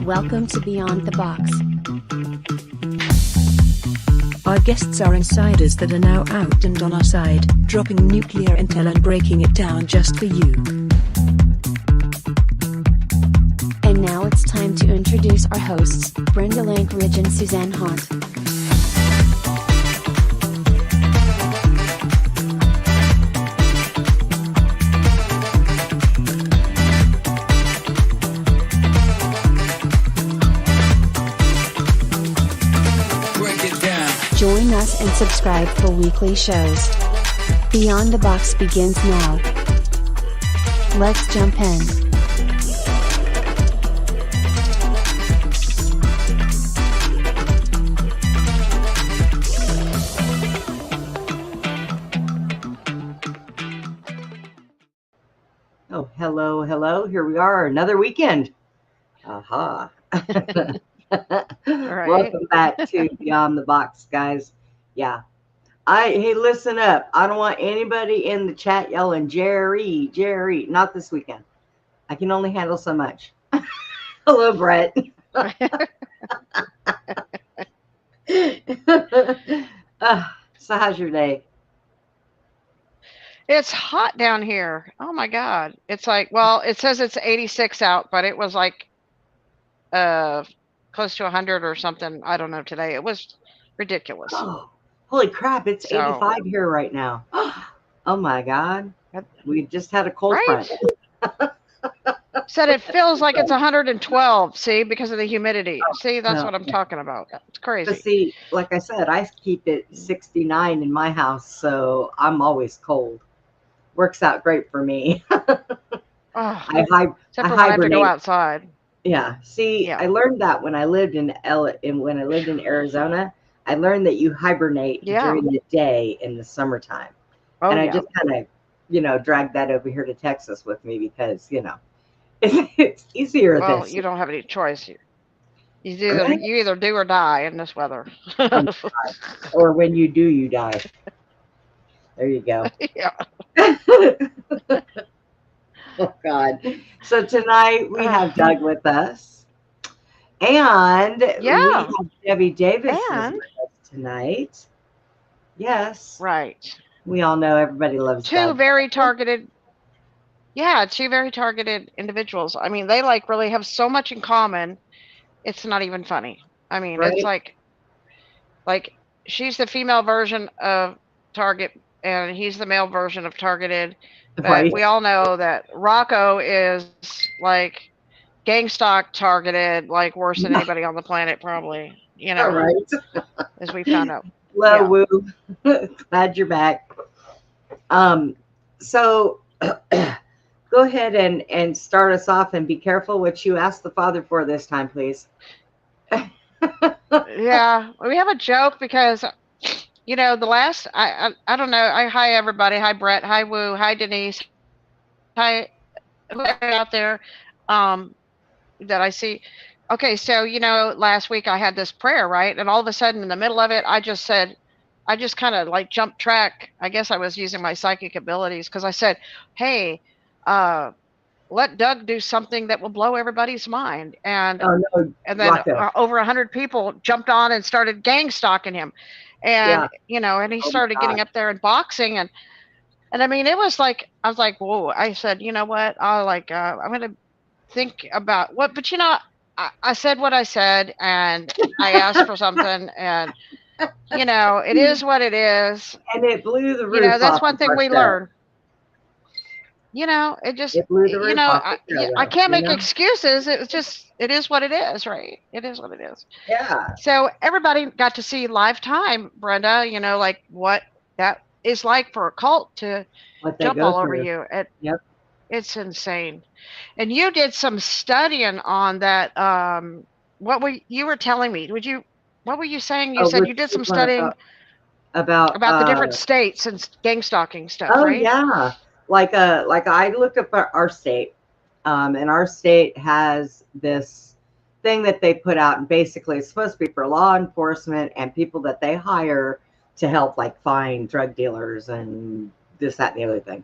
Welcome to Beyond the Box. Our guests are insiders that are now out and on our side, dropping nuclear intel and breaking it down just for you. And now it's time to introduce our hosts, Brenda Lankridge and Suzanne Haunt. Join us and subscribe for weekly shows. Beyond the Box begins now. Let's jump in. Oh, hello. Here we are, another weekend. Aha. Right. Welcome back to Beyond the Box, guys. Yeah. Hey, listen up. I don't want anybody in the chat yelling, Jerry. Not this weekend. I can only handle so much. Hello, Brett. So how's your day? It's hot down here. Oh my God. It's like, well, it says it's 86 out, but it was like close to 100 or something. I don't know today. It was ridiculous. Oh, holy crap. It's So- 85 here right now. Oh my God. We just had a cold Right? front. Said it feels like it's 112, see, because of the humidity. See, that's no. what I'm talking about. It's But crazy. see, like I said, I keep it 69 in my house, so I'm always cold. Works out great for me. Oh, I except for when I have to go hibernate. outside. Yeah. See, Yeah. I learned that when I lived in Arizona. I learned that you hibernate Yeah. during the day in the summertime. Oh, And I yeah. just kind of, dragged that over here to Texas with me because, it's easier Well, this. you don't have any choice. You Right? either do or die in this weather. Or when you do, you die. There you go. Yeah. Oh, God. So tonight we have Doug with us. And we Yeah. have Debbie Davis is And- with us tonight. Yes. Right. We all know everybody loves Two Doug. very targeted individuals. I mean, they like really have so much in common. It's not even funny. I mean, Right. it's like she's the female version of Target and he's the male version of Targeted. But Right. we all know that Rocco is like gang stalk Targeted, like worse than anybody on the planet, probably. All right. As we found out. Hello, Woo. Glad you're back. So go ahead and start us off and be careful what you ask the Father for this time, please. Yeah, we have a joke because, the last, I don't know. Hi, everybody. Hi, Brett. Hi, Woo. Hi, Denise. Hi, whoever out there that I see. Okay, so, last week I had this prayer, right? And all of a sudden in the middle of it, I just kind of like jumped track. I guess I was using my psychic abilities because I said, hey, let Doug do something that will blow everybody's mind. And Oh, no. and then Rocco. over 100 people jumped on and started gang stalking him. And, and he Oh, my started getting God. up there and boxing. And I mean, it was like, I was like, whoa, I said, you know what? I'm going to think about what, but I said what I said and I asked for something and, it is what it is. And it blew the roof off. That's one thing our we show. learn. It just, It blew the roof off the show, I can't make you know? excuses. It is what it is, right? It is what it is. Yeah. So everybody got to see live time, Brenda, like what that is like for a cult to What they jump go all over through. you. Yep. It's insane. And you did some studying on that. You were telling me? What were you saying? You said you did some studying about the different states and gang stalking stuff, Oh, right? yeah. Like I looked up our state, and our state has this thing that they put out, and basically it's supposed to be for law enforcement and people that they hire to help like find drug dealers and this, that, and the other thing.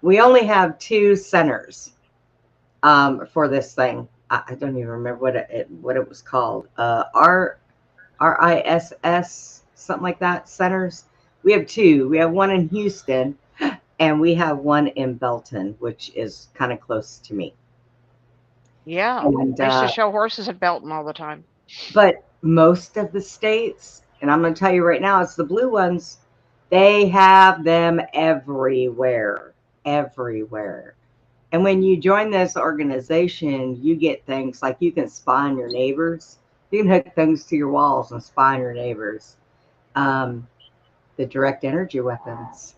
We only have 2 centers for this thing. I don't even remember what it was called. RISS, something like that. Centers. We have 2. We have one in Houston, and we have one in Belton, which is kind of close to me. Yeah. And I used to show horses at Belton all the time. but most of the states, and I'm going to tell you right now, it's the blue ones. They have them everywhere, everywhere. And when you join this organization, you get things like you can spy on your neighbors. You can hook things to your walls and spy on your neighbors. Um, the direct energy weapons,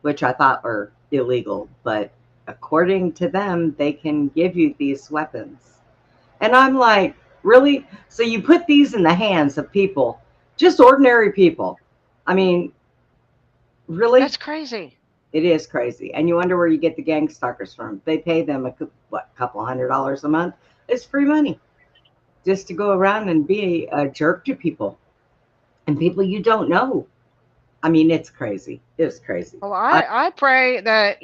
which I thought were illegal, but according to them, they can give you these weapons. And I'm like, really? So you put these in the hands of people, just ordinary people. I mean, really? That's crazy. It is crazy. And you wonder where you get the gang stalkers from. They pay them a couple $100 a month. It's free money just to go around and be a jerk to people and people you don't know. I mean, it's crazy. It's crazy. Well, I pray that,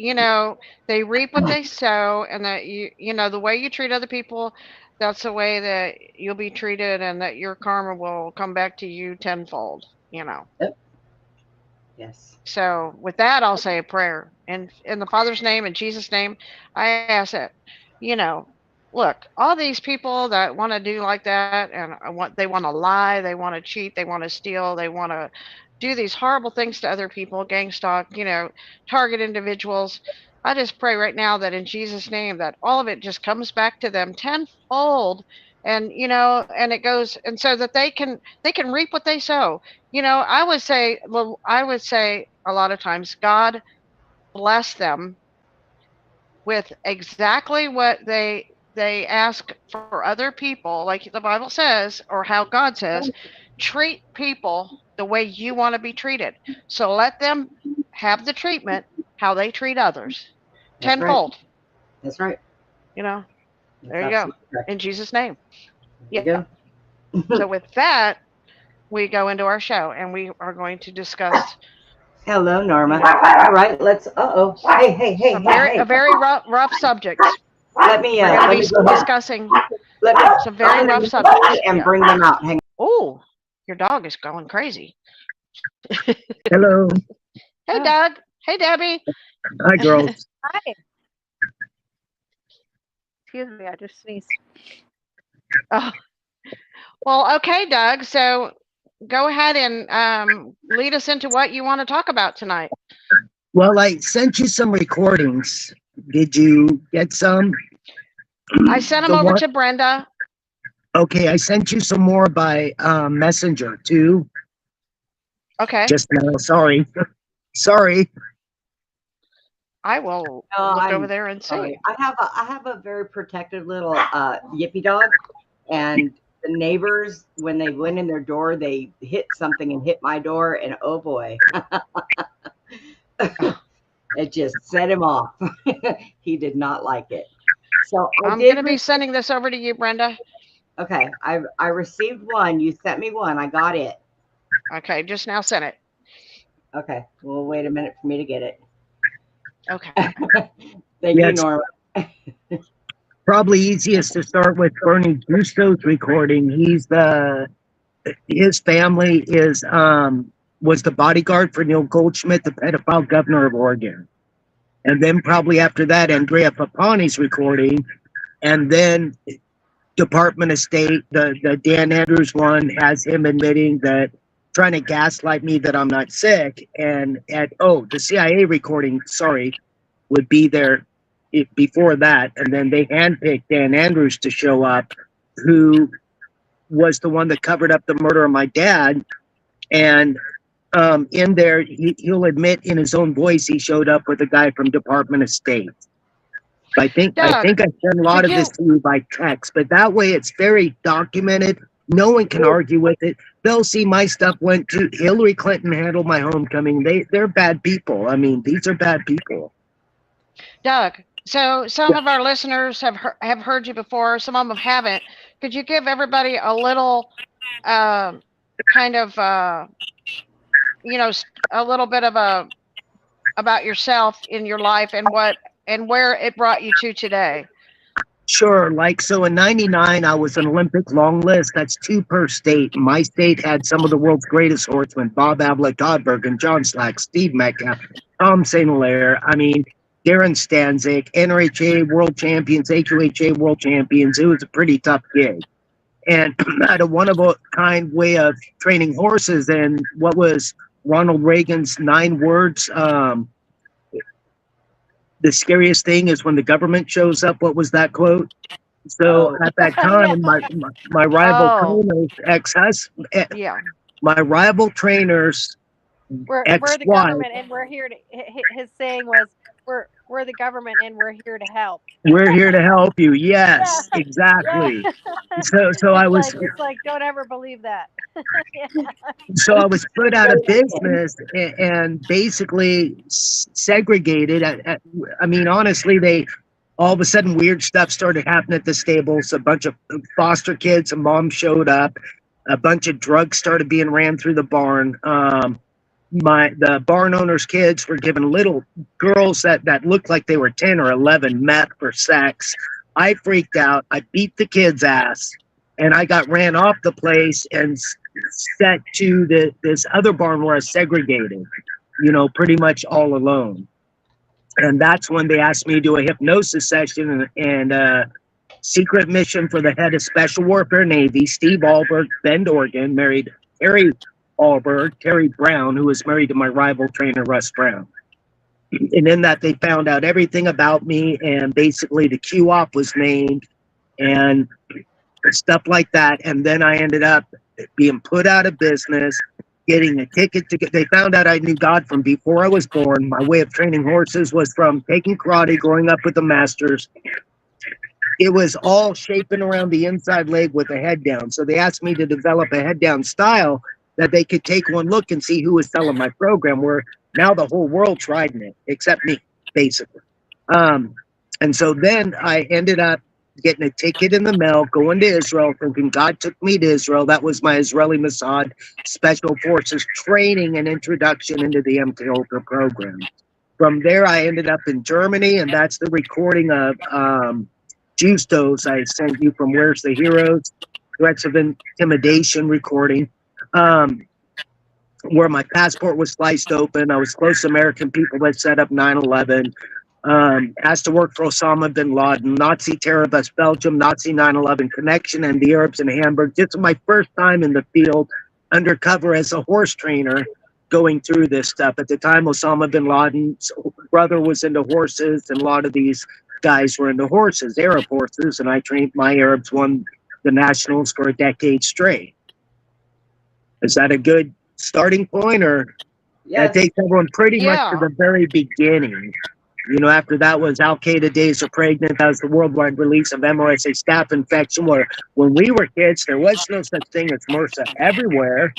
they reap what they sow, and that the way you treat other people, that's the way that you'll be treated, and that your karma will come back to you tenfold. Yep. Yes. So with that, I'll say a prayer. And in the Father's name, in Jesus' name, I ask that, look, all these people that want to do like that, and they want to lie, they want to cheat, they want to steal, they want to do these horrible things to other people, gang stalk, target individuals. I just pray right now that in Jesus' name, that all of it just comes back to them tenfold, and and it goes, and so that they can reap what they sow. I would say a lot of times, God bless them with exactly what they ask for other people, like the Bible says, or how God says, treat people the way you want to be treated. So let them have the treatment how they treat others. That's right. Tenfold. That's right. There That's you go. correct. In Jesus' name. There Yeah. you go. So with that, we go into our show, and we are going to discuss Hello, Norma. All right, let's. Hey. a very rough subject. Let me. We're Let going me to go be ahead. discussing Let me some very find rough them subjects. and Yeah. bring them out. Hang Oh, your dog is going crazy. Hello. Hey, Oh. Doug. Hey, Debbie. Hi, girls. Hi. Excuse me, I just sneezed. Oh. Well, okay, Doug. So go ahead and lead us into what you want to talk about tonight. Well, I sent you some recordings. Did you get some? I sent them over to Brenda. Okay, I sent you some more by Messenger too. Okay. Just now. Sorry. Sorry. I will No, look I'm over there and see. sorry. I have a very protective little yippy dog, and the neighbors, when they went in their door, they hit something and hit my door, and oh boy, it just set him off. He did not like it. So I'm going to be sending this over to you, Brenda. Okay, I received one. You sent me one. I got it. Okay, just now sent it. Okay, well, wait a minute for me to get it. Okay. Thank you, Norma. Probably easiest to start with Bernie Gusto's recording. His family was the bodyguard for Neil Goldschmidt, the pedophile governor of Oregon. And then probably after that, Andrea Papani's recording. And then Department of State, the Dan Andrews one, has him admitting that, trying to gaslight me that I'm not sick. And the CIA recording, would be there before that. And then they handpicked Dan Andrews to show up, who was the one that covered up the murder of my dad. And in there, he'll admit in his own voice he showed up with a guy from Department of State. I think I sent a lot of this to you by text, but that way it's very documented. No one can argue with it. They'll see my stuff went to Hillary Clinton handled my homecoming. They're bad people. I mean, these are bad people. Doug, so some of our listeners have heard you before. Some of them haven't. Could you give everybody a little kind of a little bit of a about yourself in your life and where it brought you to today. Sure. Like, so in 99, I was an Olympic long list. That's 2 per state. My state had some of the world's greatest horsemen: Bob Ablett, Todd Bergen, John Slack, Steve Metcalf, Tom St. Hilaire. I mean, Darren Stanzik, NRHA world champions, HOHA world champions. It was a pretty tough gig. And I had a one of a kind way of training horses. And what was Ronald Reagan's 9 words? The scariest thing is when the government shows up. What was that quote? So at that time, my rival trainer's ex-husband, Yeah. my rival trainer's We're the ex-wife. government, and we're here to. His saying was, "We're the government, and we're here to help." We're here to help you. Yes, Yeah. exactly. Yeah. So I was It's like don't ever believe that. Yeah. so I was put out of business and basically segregated. I mean, honestly, they all of a sudden weird stuff started happening at the stables. A bunch of foster kids and moms showed up. A bunch of drugs started being ran through the barn. The barn owner's kids were given little girls that looked like they were 10 or 11 meth for sex. I freaked out. I beat the kids' ass, and I got ran off the place and sent to this other barn where I was segregated, pretty much all alone. And that's when they asked me to do a hypnosis session and a secret mission for the head of Special Warfare Navy, Steve Alberg, Bend, Oregon, married Terry Alberg, Terry Brown, who was married to my rival trainer, Russ Brown. And in that, they found out everything about me, and basically the Q-op was named and stuff like that. And then I ended up being put out of business, getting a ticket to they found out I knew God from before I was born. My way of training horses was from taking karate, growing up with the masters. It was all shaping around the inside leg with a head down. So they asked me to develop a head down style that they could take one look and see who was selling my program, where now the whole world's riding it, except me, basically. And so then I ended up getting a ticket in the mail, going to Israel, thinking God took me to Israel. That was my Israeli Mossad Special Forces training and introduction into the MK Ultra program. From there, I ended up in Germany, and that's the recording of Justos I sent you from Where's the Heroes, Threats of Intimidation recording, where my passport was sliced open. I was close to American people that set up 9/11. Asked to work for Osama bin Laden, Nazi terrorist Belgium, Nazi 9/11 connection, and the Arabs in Hamburg. This was my first time in the field, undercover as a horse trainer, going through this stuff. At the time, Osama bin Laden's brother was into horses, and a lot of these guys were into horses, Arab horses, and I trained my Arabs, won the nationals for a decade straight. Is that a good starting point, or that takes everyone pretty much to the very beginning? After that was Al Qaeda Days Are Pregnant. That was the worldwide release of MRSA staph infection, where when we were kids, there was no such thing as MRSA everywhere.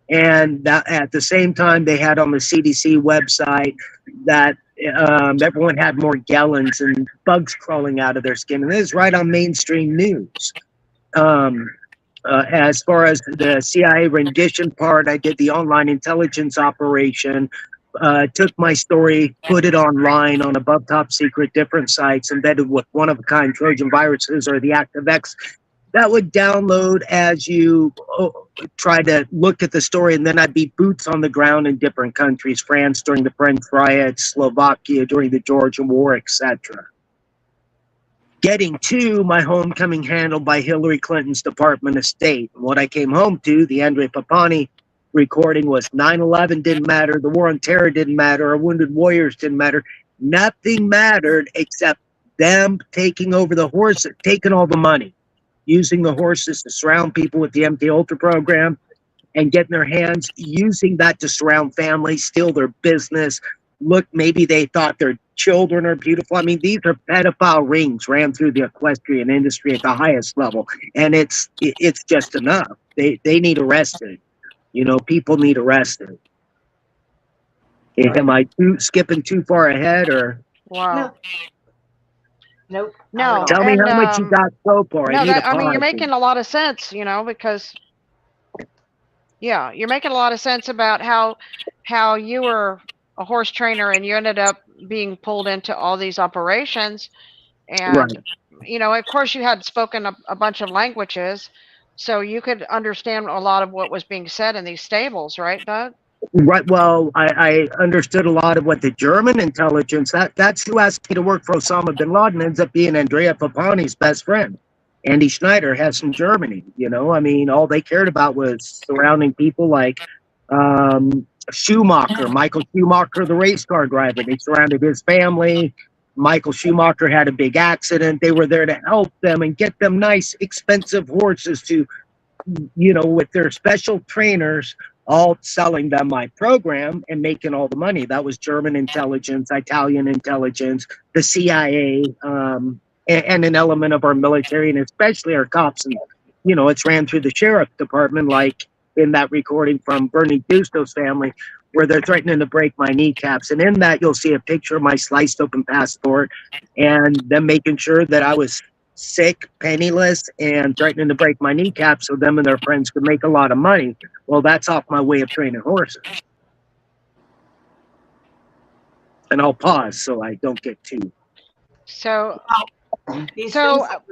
And that, at the same time, they had on the CDC website that everyone had Morgellons and bugs crawling out of their skin. And this is right on mainstream news. As far as the CIA rendition part, I did the online intelligence operation. Took my story, put it online on above top secret different sites, embedded with one-of-a-kind Trojan viruses or the ActiveX that would download as you try to look at the story. And then I'd be boots on the ground in different countries: France during the French riots, Slovakia during the Georgian War, etc. Getting to my homecoming handled by Hillary Clinton's Department of State. And what I came home to, the Andrea Papani recording, was 9/11 didn't matter, the war on terror didn't matter, our wounded warriors didn't matter. Nothing mattered except them taking over the horses, taking all the money, using the horses to surround people with the MK Ultra program, and getting their hands, using that to surround families, steal their business. Look, maybe they thought their children are beautiful. I mean, these are pedophile rings ran through the equestrian industry at the highest level, and it's just enough. They need arrested. People need arrested. Am I skipping too far ahead, or? Wow. Nope. No. Tell me how much you got so far. No, I mean, you're making a lot of sense, because you're making a lot of sense about how you were a horse trainer and you ended up being pulled into all these operations. Right. And, of course, you had spoken a bunch of languages, so you could understand a lot of what was being said in these stables, right, Doug? Right. Well, I understood a lot of what the German intelligence, that's who asked me to work for Osama bin Laden, ends up being Andrea Papani's best friend. Andy Schneider has from Germany, I mean, all they cared about was surrounding people like Schumacher, Michael Schumacher, the race car driver. They surrounded his family. Michael Schumacher had a big accident. They were there to help them and get them nice, expensive horses to, with their special trainers, all selling them my program and making all the money. That was German intelligence, Italian intelligence, the CIA, and an element of our military, and especially our cops. And, it's ran through the sheriff department, like in that recording from Bernie Dusto's family, where they're threatening to break my kneecaps. And in that, you'll see a picture of my sliced open passport and them making sure that I was sick, penniless, and threatening to break my kneecaps so them and their friends could make a lot of money. Well, that's off my way of training horses. And I'll pause so I don't get too. So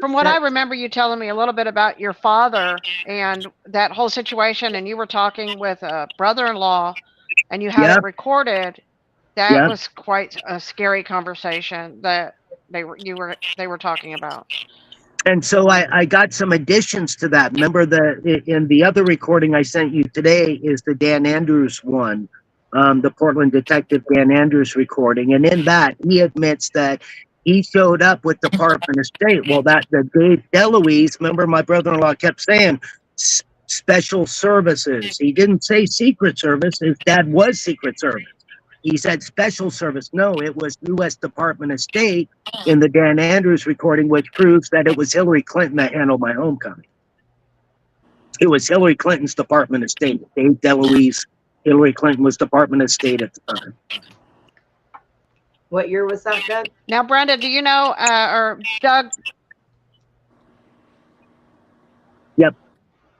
from what I remember you telling me a little bit about your father and that whole situation, and you were talking with a brother-in-law and you had it recorded, that was quite a scary conversation that they were talking about. And so I got some additions to that. Remember in the other recording I sent you today is the Dan Andrews one, the Portland detective Dan Andrews recording. And in that, he admits that he showed up with Department of State. Well, the Dave DeLuise, remember my brother-in-law kept saying special services. He didn't say Secret Service. His dad was Secret Service. He said special service. No, it was U.S. Department of State in the Dan Andrews recording, which proves that it was Hillary Clinton that handled my homecoming. It was Hillary Clinton's Department of State. Dave DeLuise, Hillary Clinton was Department of State at the time. What year was that, Doug? Now, Brenda, do you know, or Doug? Yep.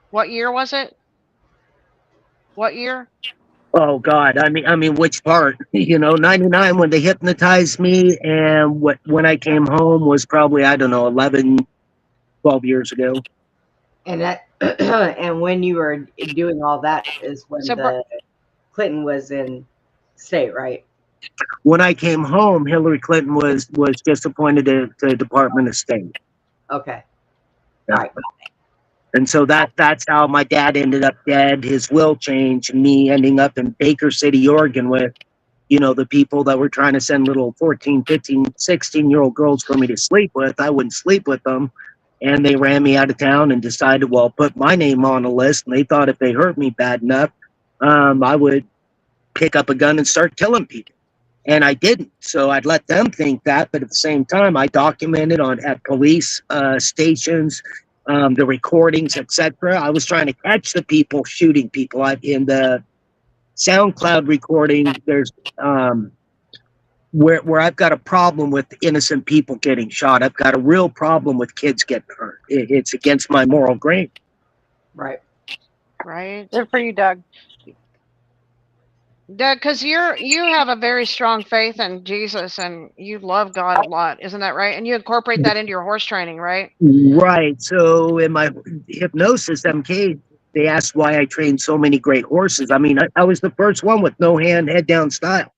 What year was it? What year? Oh God, I mean, which part? 99 when they hypnotized me, and when I came home was probably, I don't know, 11, 12 years ago. And that, and when you were doing all that is when Clinton was in state, right? When I came home, Hillary Clinton was just appointed to Department of State. Okay. Yeah. All right. And so that's how my dad ended up dead. His will changed, me ending up in Baker City, Oregon with, the people that were trying to send little 14, 15, 16-year-old girls for me to sleep with. I wouldn't sleep with them. And they ran me out of town and decided, well, put my name on a list. And they thought if they hurt me bad enough, I would pick up a gun and start killing people. And I didn't. So I'd let them think that. But at the same time, I documented at police stations, the recordings, etc. I was trying to catch the people shooting people. In the SoundCloud recording, there's where I've got a problem with innocent people getting shot. I've got a real problem with kids getting hurt. It's against my moral grain. Right. Good for you, Doug. Doug, because you have a very strong faith in Jesus and you love God a lot, isn't that right? And you incorporate that into your horse training, right? Right. So in my hypnosis MK, they asked why I trained so many great horses. I mean, I was the first one with no hand, head down style.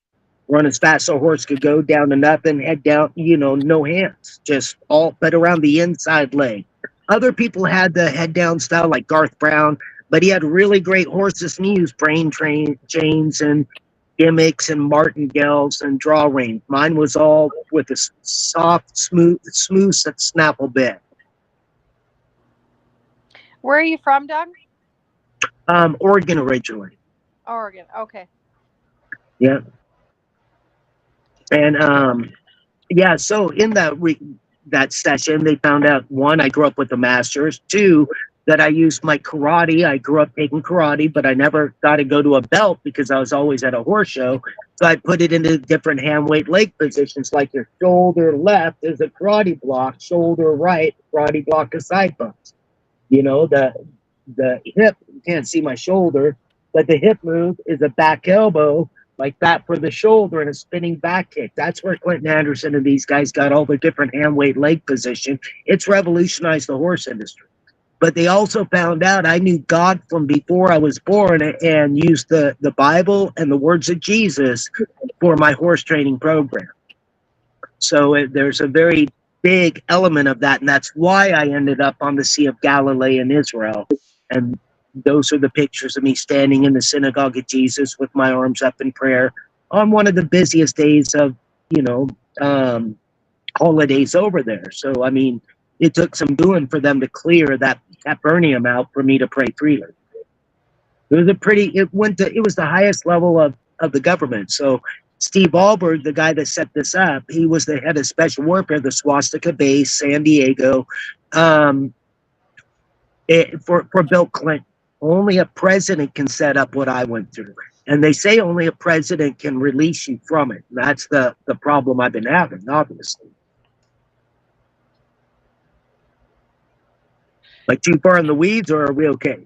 Run as fast as a horse could go, down to nothing, head down, no hands, just all but around the inside leg. Other people had the head down style like Garth Brown, but he had really great horses, and he used brain chains and gimmicks and martingales and draw rein. Mine was all with a soft, smooth snapple bit. Where are you from, Doug? Oregon originally. Oregon. Okay. Yeah. And yeah, so in that session, they found out, one, I grew up with the masters. Two, that I used my karate. I grew up taking karate, but I never got to go to a belt because I was always at a horse show. So I put it into different hand weight leg positions, like your shoulder left is a karate block, shoulder right, karate block, a side bumps. The hip, you can't see my shoulder, but the hip move is a back elbow, like that for the shoulder and a spinning back kick. That's where Clinton Anderson and these guys got all their different hand weight leg position. It's revolutionized the horse industry. But they also found out I knew God from before I was born and used the Bible and the words of Jesus for my horse training program. So there's a very big element of that, and that's why I ended up on the Sea of Galilee in Israel. And those are the pictures of me standing in the synagogue of Jesus with my arms up in prayer on one of the busiest days of, holidays over there. So, I mean, it took some doing for them to clear that Capernaum out for me to pray freely. It was the highest level of the government. So Steve Alberg, the guy that set this up, he was the head of special warfare, the swastika base, San Diego, for Bill Clinton. Only a president can set up what I went through. And they say only a president can release you from it. That's the problem I've been having, obviously. Like too far in the weeds, or are we okay?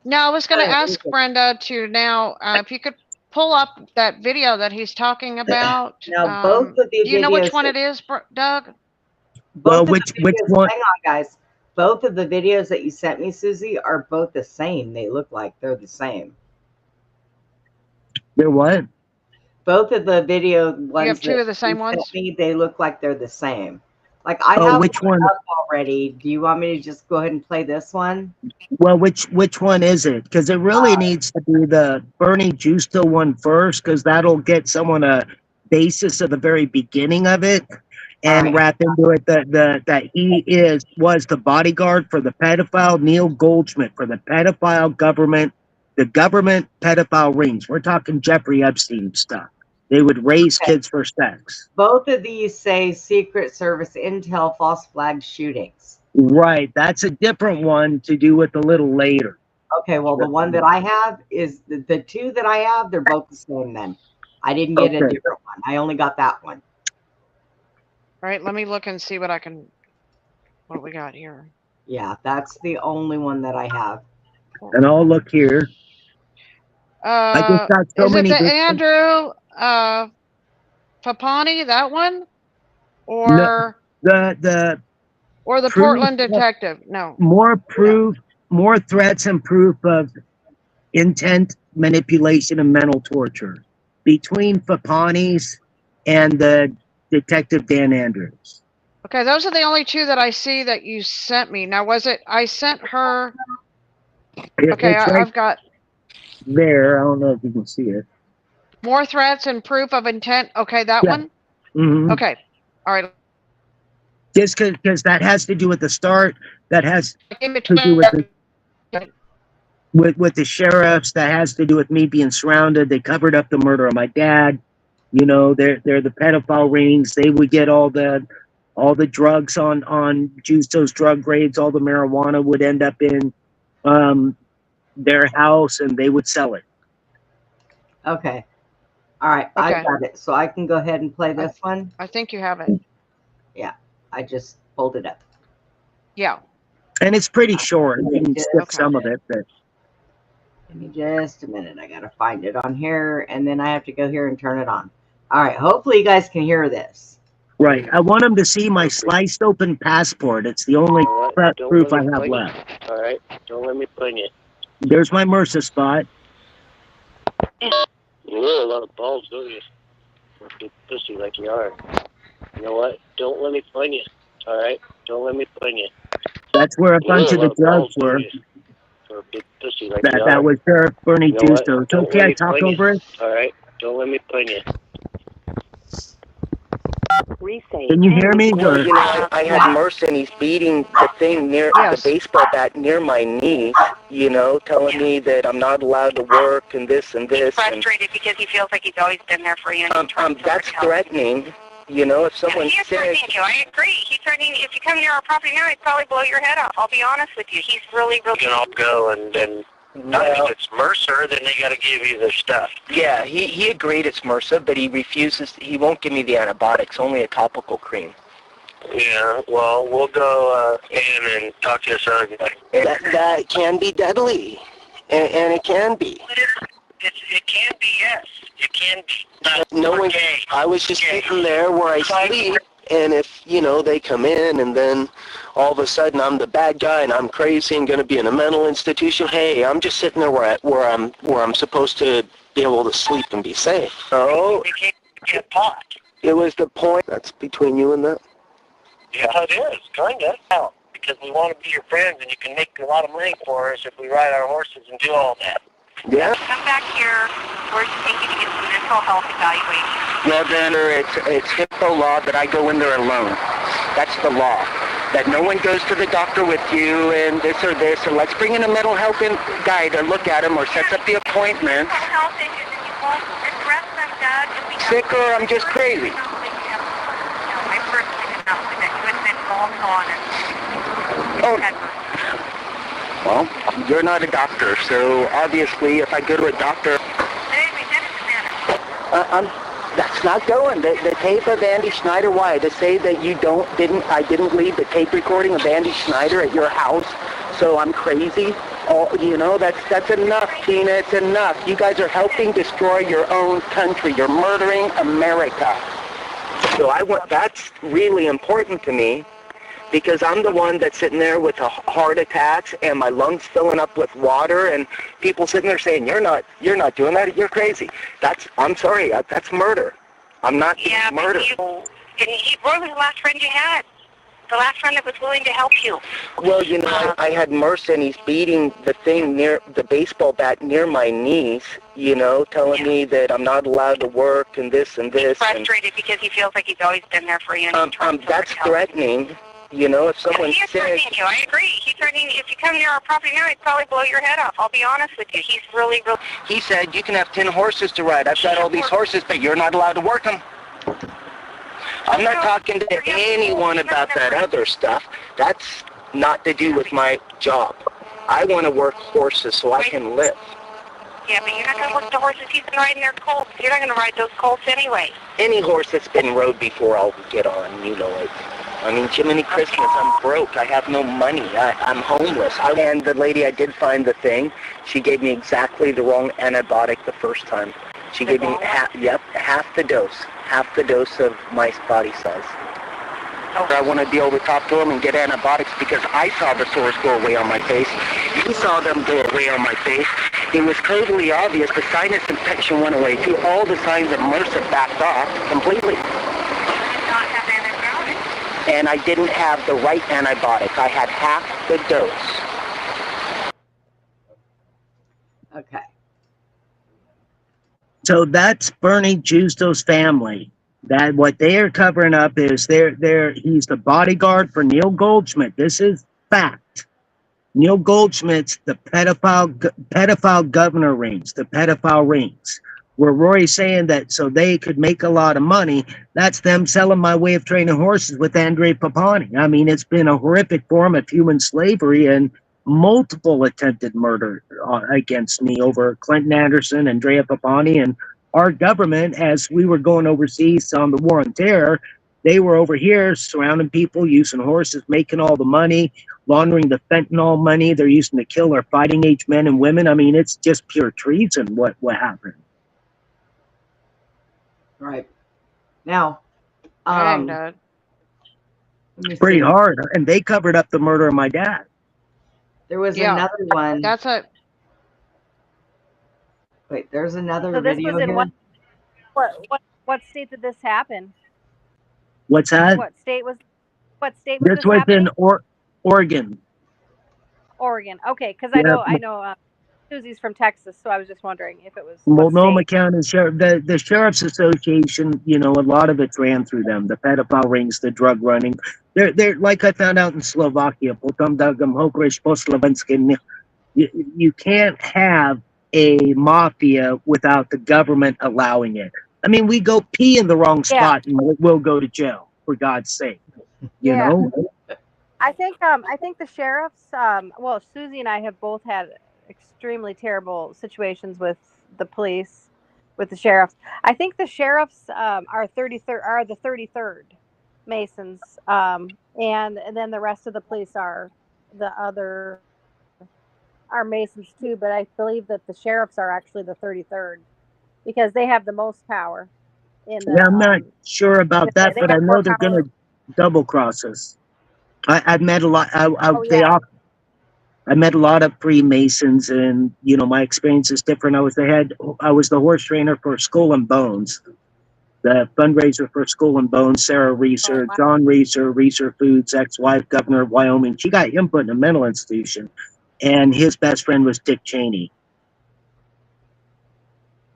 No, I was going to ask Brenda to now, if you could pull up that video that he's talking about. Now, both of the do you know which videos one it is, Doug? Well, which one? Hang on, guys. Both of the videos that you sent me, Susie, are both the same. They look like they're the same. They're what? Both of the video ones. You have two of the same ones? Me, they look like they're the same. Like I have which one up already. Do you want me to just go ahead and play this one? Well, which one is it? Because it really needs to be the Bernie Justo one first, because that'll get someone a basis of the very beginning of it, and wrap into it that he was the bodyguard for the pedophile Neil Goldschmidt for the pedophile government, the government pedophile rings. We're talking Jeffrey Epstein stuff. They would raise kids for sex. Both of these say Secret Service intel false flag shootings. Right. That's a different one to do with a little later. Okay, well, the one that I have is the two that I have, they're both the same then. I didn't get a different one. I only got that one. All right, let me look and see what we got here. Yeah, that's the only one that I have. And I'll look here. I just got so many. Is it the Andrew Papani, that one? Or the Portland detective? No. More proof, more threats and proof of intent, manipulation, and mental torture between Papani's and the detective Dan Andrews. Okay, those are the only two that I see that you sent me. Now, was it I sent her? Okay, I've got there. I don't know if you can see it. More threats and proof of intent. Okay, that one? Mm-hmm. Okay. All right. Just because that has to do with the start. That has to do with the sheriffs. That has to do with me being surrounded. They covered up the murder of my dad. You know, they're the pedophile rings. They would get all the drugs on Justo's drug raids. All the marijuana would end up in their house, and they would sell it. Okay. All right, I got it. So I can go ahead and play this one. I think you have it. Yeah, I just pulled it up. Yeah. And it's pretty short. You can skip some of it. But give me just a minute. I got to find it on here, and then I have to go here and turn it on. All right, hopefully you guys can hear this. Right. I want them to see my sliced open passport. It's the only proof I have left. All right, don't let me put you. There's my MRSA spot. You really a lot of balls, don't you? A big pussy like you are. You know what? Don't let me put you. All right, don't let me put you. That's where a bunch of the drugs were. For a big pussy like you are. That was Sheriff Bernie Justo. It's okay, I talk over it. All right, don't let me put you. Can you hear me? Well, you know, I had MRSA and he's beating the thing near the baseball bat near my knee, you know, telling me that I'm not allowed to work and this and this. He's frustrated because he feels like he's always been there for you. And that's threatening. You know, if someone's sick. He is threatening you. I agree. He's threatening. If you come near our property now, he'd probably blow your head off. I'll be honest with you. He's really, really. You can all go and if it's MRSA, then they got to give you the stuff. Yeah, he agreed it's MRSA, but he refuses. He won't give me the antibiotics. Only a topical cream. Yeah, well, we'll go in and talk to this other guy. That can be deadly, and it can be. It can be, yes. It can be. No one. I was just sitting there where I sleep, and if they come in, and then all of a sudden I'm the bad guy and I'm crazy and going to be in a mental institution. Hey, I'm just sitting there where I'm supposed to be able to sleep and be safe. So We can't get caught. it was the point. That's between you and them. Yeah, it is, kind of. Because we want to be your friends, and you can make a lot of money for us if we ride our horses and do all that. Yeah. Come back here. We're to take you to get some mental health evaluation. Well, then it's HIPAA law that I go in there alone. That's the law. That no one goes to the doctor with you and this or this, or let's bring in a mental health guy to look at him or sets up the appointment. Mental health issues, and you won't address them, Dad. If we Sick or I'm just crazy. No, I personally did not think that you had been involved on it. Oh. Well, you're not a doctor, so obviously if I go to a doctor, that's not going. The tape of Andy Schneider, why? To say that I didn't leave the tape recording of Andy Schneider at your house, so I'm crazy? Oh, that's enough, Tina, it's enough. You guys are helping destroy your own country. You're murdering America. So that's really important to me, because I'm the one that's sitting there with a heart attacks and my lungs filling up with water, and people sitting there saying, you're not doing that, you're crazy. I'm sorry, that's murder. I'm not doing murder. Where was the last friend you had? The last friend that was willing to help you? Well, I had Merce, and he's beating the thing near the baseball bat near my knees, telling me that I'm not allowed to work and this and this. He's frustrated because he feels like he's always been there for you. And that's threatening. If someone's He's sick. threatening you. I agree. He's threatening. If you come near our property now, he'd probably blow your head off. I'll be honest with you. He's really. He said, you can have 10 horses to ride. I've got all these horses, but you're not allowed to work them. I'm not talking to anyone about that other stuff. That's not to do with my job. I want to work horses so I can live. Yeah, but you're not going to work the horses. He's been riding their colts. You're not going to ride those colts anyway. Any horse that's been rode before, I'll get on, it. I mean, Jiminy Christmas, I'm broke. I have no money. I'm homeless. And the lady I did find the thing, she gave me exactly the wrong antibiotic the first time. She gave me half the dose of my body size. I want to be able to talk to him and get antibiotics because I saw the sores go away on my face. He saw them go away on my face. It was totally obvious. The sinus infection went away too. All the signs of MRSA backed off completely. And I didn't have the right antibiotic. I had half the dose. Okay. So that's Bernie Justo's family. That what they are covering up is he's the bodyguard for Neil Goldschmidt. This is fact. Neil Goldschmidt's the pedophile governor rings, the pedophile rings. Where Rory's saying that so they could make a lot of money, that's them selling my way of training horses with Andrei Papani. I mean, it's been a horrific form of human slavery and multiple attempted murder against me over Clinton Anderson, Andrea Papani, and our government. As we were going overseas on the war on terror, they were over here surrounding people, using horses, making all the money, laundering the fentanyl money they're using to kill our fighting age men and women. I mean, it's just pure treason what happened. Right. Now, it's pretty hard. And they covered up the murder of my dad. There was another one. That's it. Wait, there's another So this video was in here. what state did this happen? What's that? What state was This was happening? in Oregon. Oregon. Okay, because Yeah. I know Susie's from Texas, so I was just wondering if it was. Multnomah County Sheriff, the Sheriff's Association, a lot of it's ran through them. The pedophile rings, the drug running. They're like I found out in Slovakia. You can't have a mafia without the government allowing it. I mean, we go pee in the wrong spot and we'll go to jail, for God's sake. You know? I think the sheriffs, well, Susie and I have both had extremely terrible situations with the police, with the sheriffs. I think the sheriffs are the 33rd Masons, and then the rest of the police are the other are Masons too, but I believe that the sheriffs are actually the 33rd because they have the most power in the. Yeah, I'm not sure about that, They but I have more know they're power. gonna double cross us. I've met a lot. Oh yeah. I met a lot of Freemasons, and my experience is different. I was the horse trainer for Skull and Bones, the fundraiser for Skull and Bones. Sarah Oh Reeser, wow. John Reeser Foods' ex-wife, governor of Wyoming. She got him put in a mental institution, and his best friend was Dick Cheney.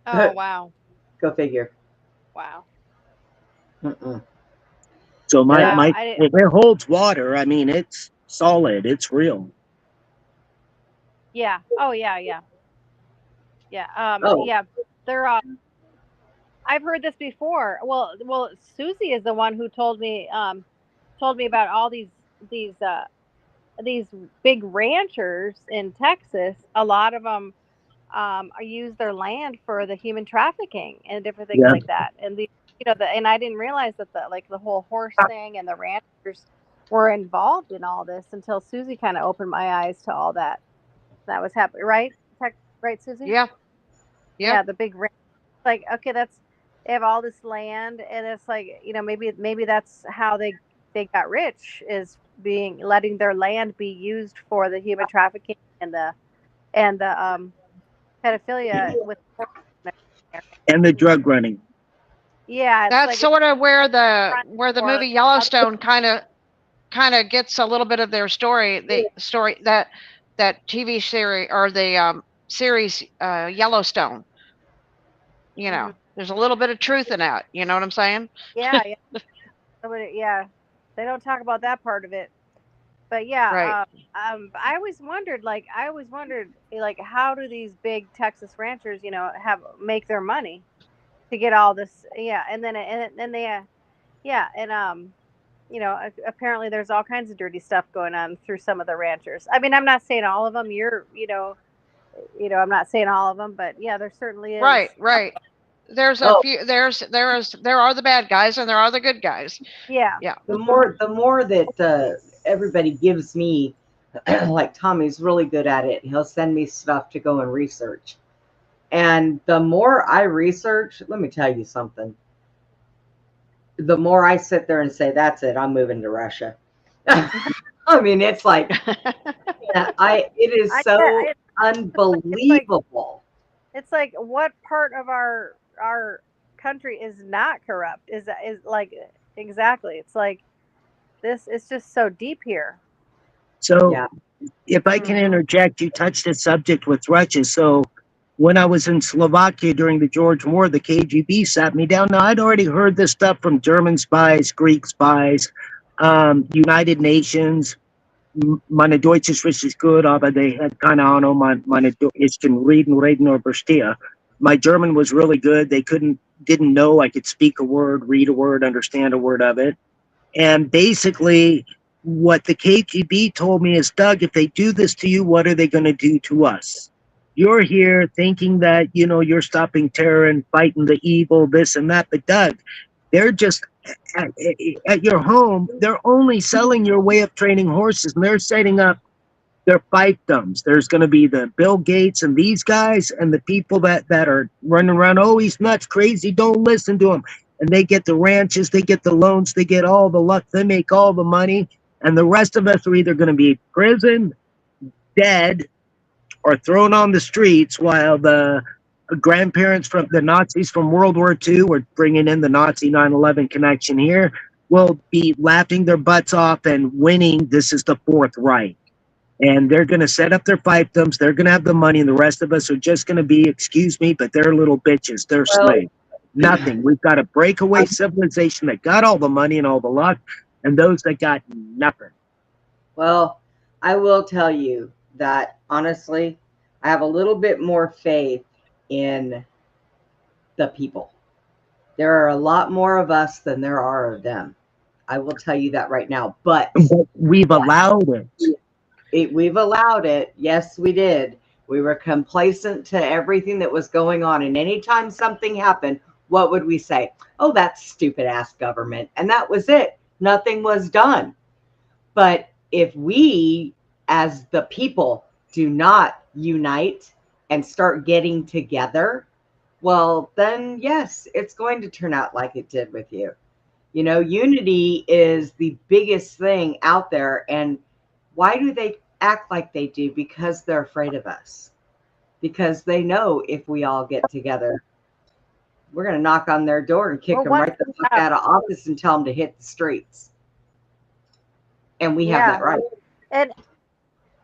Oh wow. Go figure. Wow. Mm-mm. So Yeah. it holds water. I mean, it's solid. It's real. Yeah. Oh yeah. Yeah. Yeah. Oh, Yeah. They're. I've heard this before. Well, Susie is the one who told me about all these big ranchers in Texas. A lot of them use their land for the human trafficking and different things Yeah. like that. And and I didn't realize that the whole horse thing and the ranchers were involved in all this until Susie kind of opened my eyes to all that was happening. Right? Right, Susie? Yeah. Yeah, the big ranch. Like, okay, they have all this land, and it's like, maybe that's how they got rich, is letting their land be used for the human trafficking and the pedophilia with. And the drug running. Yeah, it's That's like sort of where the for movie Yellowstone kind of gets a little bit of their story. The story that TV series or the series Yellowstone. There's a little bit of truth in that. You know what I'm saying? yeah, yeah. They don't talk about that part of it, but yeah. Right. I always wondered, like, how do these big Texas ranchers, make their money to get all this? Yeah, and then they, yeah, and apparently there's all kinds of dirty stuff going on through some of the ranchers. I mean, I'm not saying all of them. I'm not saying all of them, but yeah, there certainly is. Right. There's a few. There are the bad guys and there are the good guys. Yeah. Yeah. the more that everybody gives me, like Tommy's really good at it. He'll send me stuff to go and research. And the more I research, let me tell you something. The more I sit there and say, that's it, I'm moving to Russia. I mean, it's like, it is so unbelievable. It's like, what part of our country is not corrupt? Is like, exactly. It's like, it's just so deep here. So Yeah. if I can interject, you touched a subject with Russia. So when I was in Slovakia during the George War, the KGB sat me down. Now, I'd already heard this stuff from German spies, Greek spies, United Nations. Meine Deutsch ist richtig gut, aber they had keine Ahnung. Ich kann reden or verstehen. My German was really good. They didn't know I could speak a word, read a word, understand a word of it. And basically, what the KGB told me is, Doug, if they do this to you, what are they going to do to us? You're here thinking that, you're stopping terror and fighting the evil, this and that. But Doug, they're just at your home. They're only selling your way of training horses, and they're setting up their fiefdoms. There's going to be the Bill Gates and these guys and the people that are running around. Oh, he's nuts, crazy. Don't listen to him. And they get the ranches, they get the loans, they get all the luck, they make all the money. And the rest of us are either going to be prison, dead, or thrown on the streets while the grandparents from the Nazis from World War II, we're bringing in the Nazi 9/11 connection here, will be laughing their butts off and winning. This is the Fourth Reich. And they're going to set up their fiefdoms. They're going to have the money, and the rest of us are just going to be, excuse me, but they're little bitches. They're slaves. Nothing. We've got a breakaway civilization that got all the money and all the luck, and those that got nothing. Well, I will tell you that, honestly, I have a little bit more faith in the people. There are a lot more of us than there are of them. I will tell you that right now. But we've allowed it. We've allowed it. Yes, we did. We were complacent to everything that was going on. And anytime something happened, what would we say? Oh, that's stupid ass government. And that was it. Nothing was done. But if we, as the people, do not unite and start getting together, well, then yes, it's going to turn out like it did with you. You know, unity is the biggest thing out there. And why do they act like they do? Because they're afraid of us. Because they know if we all get together, we're going to knock on their door and kick Well, them right the fuck out of office and tell them to hit the streets. And we have that right.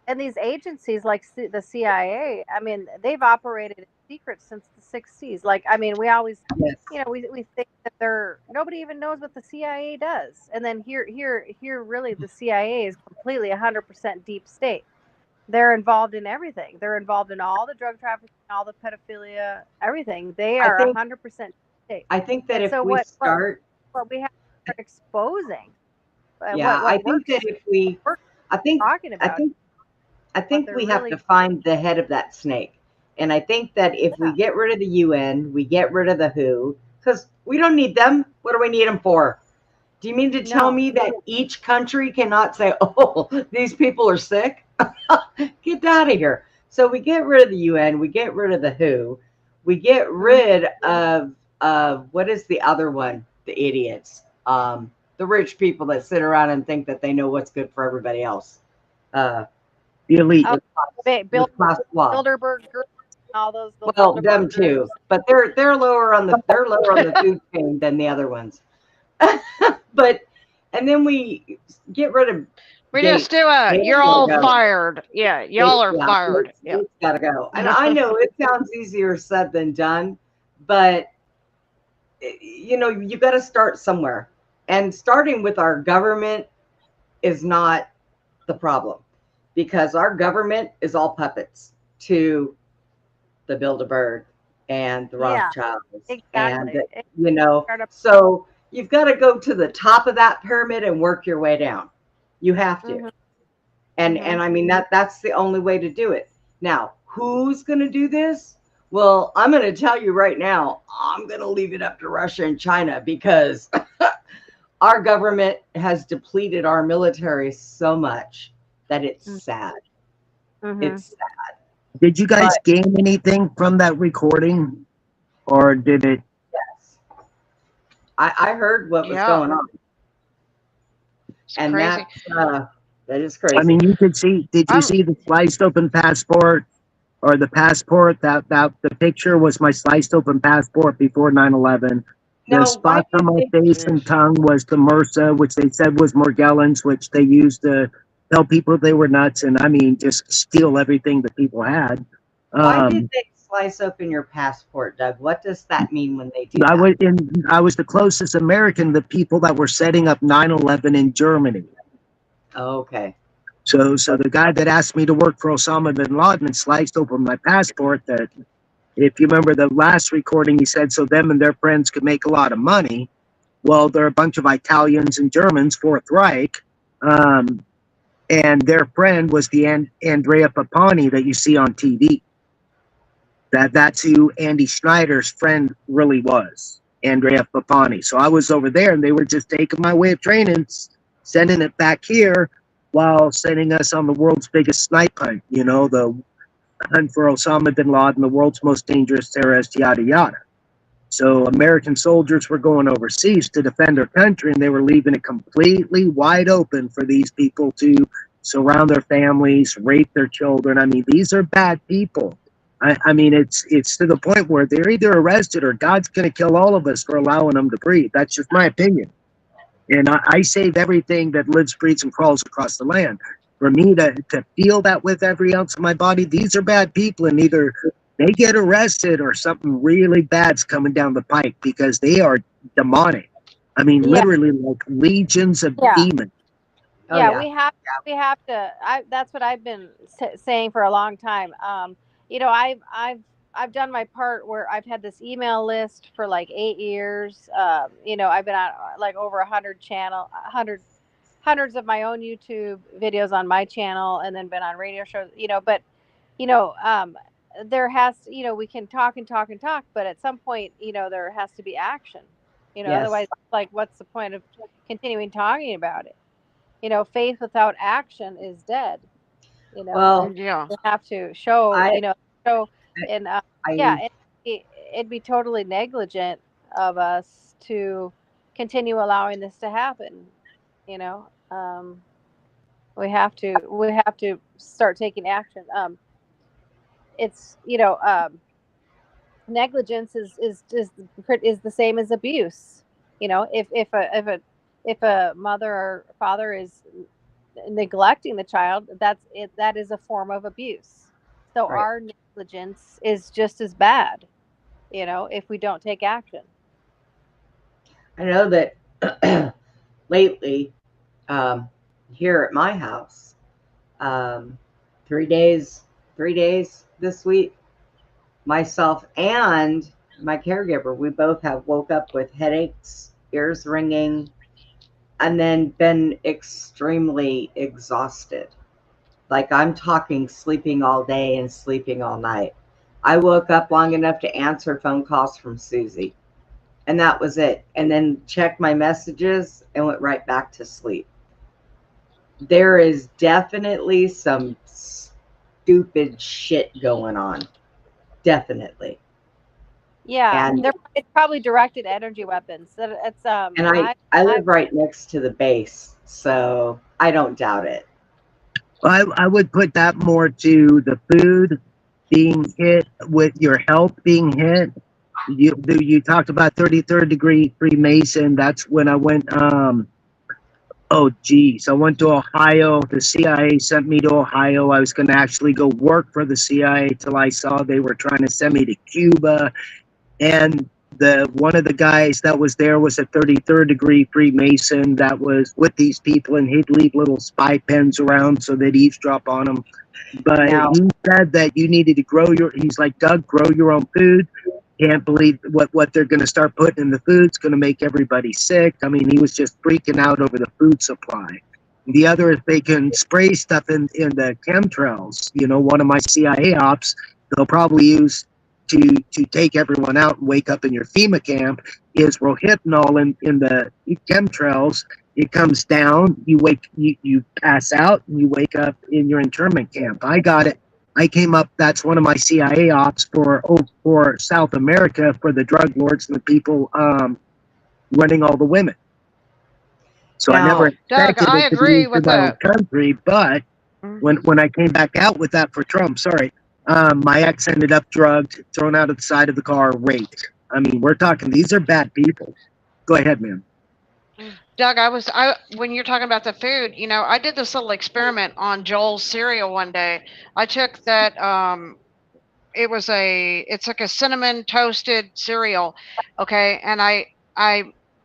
And these agencies like the CIA, I mean, they've operated in secret since the 60s. Like, I mean, we always, you know, we think that nobody even knows what the CIA does. And then here, really the CIA is completely 100% deep state. They're involved in everything. They're involved in all the drug trafficking, all the pedophilia, everything. They are 100% state. I think that and if so we start, what we have to start exposing. I think that if we, I think we have to find the head of that snake. And I think that if we get rid of the UN, we get rid of the WHO, because we don't need them. What do we need them for? Do you mean to tell me that each country cannot say, oh, these people are sick? Get out of here. So we get rid of the UN, we get rid of the WHO, we get rid of what is the other one? The idiots. The rich people that sit around and think that they know what's good for everybody else. The elite. Bilderberg group, all those. Well, them too, but they're lower on the food chain than the other ones. But and then we get rid of. We just do you're all fired. Yeah, y'all are fired. Yeah, it's gotta go. And I know it sounds easier said than done, but you know, you got to start somewhere, and starting with our government is not the problem, because our government is all puppets to the Bilderberg and the Rothschilds. And, you know, so you've got to go to the top of that pyramid and work your way down. You have to. And I mean, that's the only way to do it. Now, who's going to do this? Well, I'm going to tell you right now, I'm going to leave it up to Russia and China, because our government has depleted our military so much that it's sad. It's sad. Did you guys gain anything from that recording, or did it? Yes. I heard what was going on. It's and crazy. That is crazy. I mean, you could see, did you see the sliced open passport, or the passport? That the picture was my sliced open passport before 9/11. The spot on my face and tongue was the MRSA, which they said was Morgellons, which they used to tell people they were nuts, and I mean, just steal everything that people had. Why did they slice open your passport, Doug? What does that mean when they do that? I was the closest American to people that were setting up 9/11 in Germany. Oh, okay. So the guy that asked me to work for Osama bin Laden and sliced open my passport, that, if you remember the last recording, he said so them and their friends could make a lot of money. Well, they're a bunch of Italians and Germans, Fourth Reich, and their friend was the Andrea Papani that you see on TV. That's who Andy Schneider's friend really was, Andrea Papani. So I was over there, and they were just taking my way of training, sending it back here, while sending us on the world's biggest snipe hunt, you know, the hunt for Osama bin Laden, the world's most dangerous terrorist, yada, yada. So American soldiers were going overseas to defend their country, and they were leaving it completely wide open for these people to surround their families, rape their children. I mean, these are bad people. I mean, it's to the point where they're either arrested or God's going to kill all of us for allowing them to breathe. That's just my opinion. And I save everything that lives, breathes, and crawls across the land. For me to feel that with every ounce of my body, these are bad people, and either they get arrested or something really bad's coming down the pike, because they are demonic. I mean, literally like legions of demons. We have to. That's what I've been saying for a long time. You know, I've done my part where I've had this email list for like 8 years. You know, I've been on like over 100 hundreds of my own YouTube videos on my channel, and then been on radio shows, you know, but, you know, there has to, you know, we can talk and talk and talk, but at some point, you know, there has to be action, you know, otherwise, like, what's the point of continuing talking about it? You know, faith without action is dead. You know, Well, Yeah. we have to show, I, show, and yeah, I, it'd be totally negligent of us to continue allowing this to happen. You know, we have to start taking action. It's negligence is the same as abuse. If a mother or father is neglecting the child, that is a form of abuse. So right. our negligence is just as bad, if we don't take action. I know that lately, um, here at my house, um, 3 days, 3 days this week, myself and my caregiver, we both have woke up with headaches, ears ringing, and then been extremely exhausted. Like I'm talking sleeping all day and sleeping all night. I woke up long enough to answer phone calls from Susie, and that was it. And then checked my messages and went right back to sleep. There is definitely some stupid shit going on. Definitely. Yeah, And it's probably directed energy weapons. It's and I live right next to the base, so I don't doubt it. I would put that more to the food being hit with your health being hit. You talked about 33rd degree Freemason. That's when I went. Oh geez, I went to Ohio. The CIA sent me to Ohio. I was going to actually go work for the CIA till I saw they were trying to send me to Cuba. And the one of the guys that was there was a 33rd degree Freemason that was with these people, and he'd leave little spy pens around so they'd eavesdrop on them. But Now, he said that you needed to grow your. He's like, Doug, grow your own food. Can't believe what they're going to start putting in the food. It's going to make everybody sick. I mean, he was just freaking out over the food supply. The other is they can spray stuff in the chemtrails. One of my CIA ops, they'll probably use to take everyone out and wake up in your FEMA camp is rohypnol in the chemtrails. It comes down, you pass out, and you wake up in your internment camp. I got it. I came up. That's one of my CIA ops for South America for the drug lords and the people running all the women. So I never now, Doug, expected I it to be agree used in with my own that. country, but when I came back out with that for Trump, sorry, my ex ended up drugged, thrown out of the side of the car, raped. I mean, we're talking, these are bad people. Go ahead, man. Doug, I when you're talking about the food, I did this little experiment on Joel's cereal one day. I took that it's like a cinnamon toasted cereal, okay, and I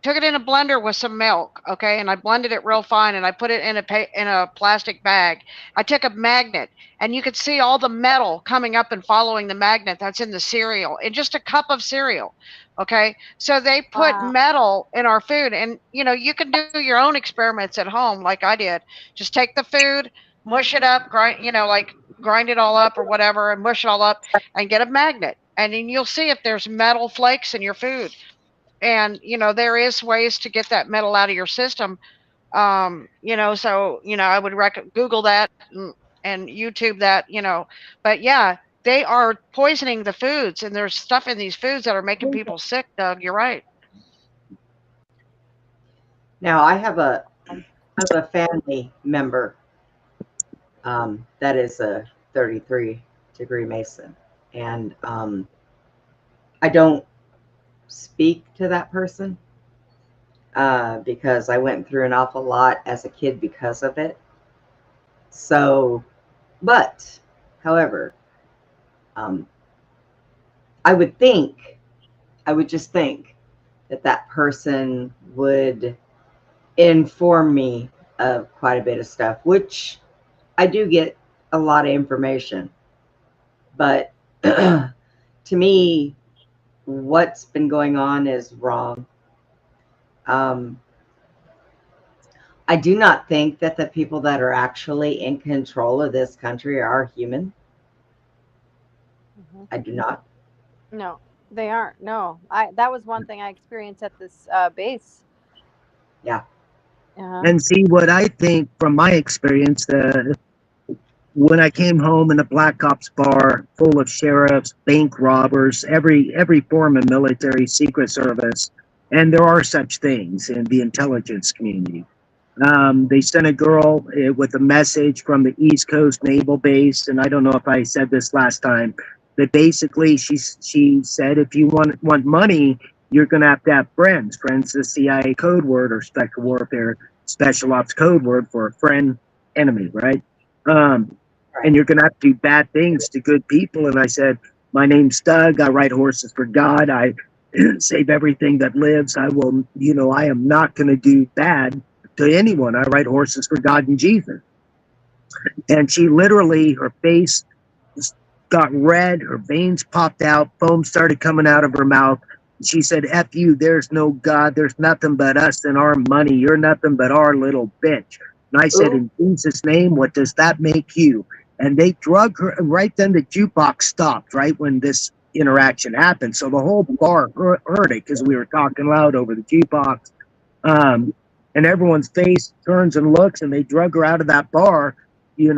took it in a blender with some milk, okay, and I blended it real fine, and I put it in a plastic bag. I took a magnet, and you could see all the metal coming up and following the magnet that's in the cereal in just a cup of cereal. Okay, so they put Wow. metal in our food, and you can do your own experiments at home like I did. Just take the food, mush it up, grind it all up or whatever, and mush it all up and get a magnet, and then you'll see if there's metal flakes in your food. And there is ways to get that metal out of your system. So I would Google that and YouTube that. But yeah, they are poisoning the foods, and there's stuff in these foods that are making people sick. Doug, you're right. now I have a family member that is a 33-degree Mason, and I don't speak to that person because I went through an awful lot as a kid because of it. So, but, however, um, I would just think that that person would inform me of quite a bit of stuff, which I do get a lot of information. But to me, what's been going on is wrong. Um, I do not think that the people that are actually in control of this country are human. Mhm. I do not. No, they aren't. No, that was one thing I experienced at this base. Yeah. Uh-huh. And see what I think from my experience, when I came home in a black ops bar full of sheriffs, bank robbers, every form of military secret service, and there are such things in the intelligence community. They sent a girl with a message from the East Coast Naval Base, and I don't know if I said this last time, but basically she said if you want money, you're going to have friends. Friends, the CIA code word or special warfare, special ops code word for a friend, enemy, right? And you're going to have to do bad things to good people. And I said, my name's Doug. I ride horses for God. I save everything that lives. I will, I am not going to do bad to anyone. I ride horses for God and Jesus. And she literally, her face got red, her veins popped out, foam started coming out of her mouth. She said, F you, there's no God, there's nothing but us and our money. You're nothing but our little bitch. And I said, in Jesus' name, what does that make you? And they drug her, and right then the jukebox stopped, right when this interaction happened. So the whole bar heard it because we were talking loud over the jukebox. And everyone's face turns and looks, and they drug her out of that bar. She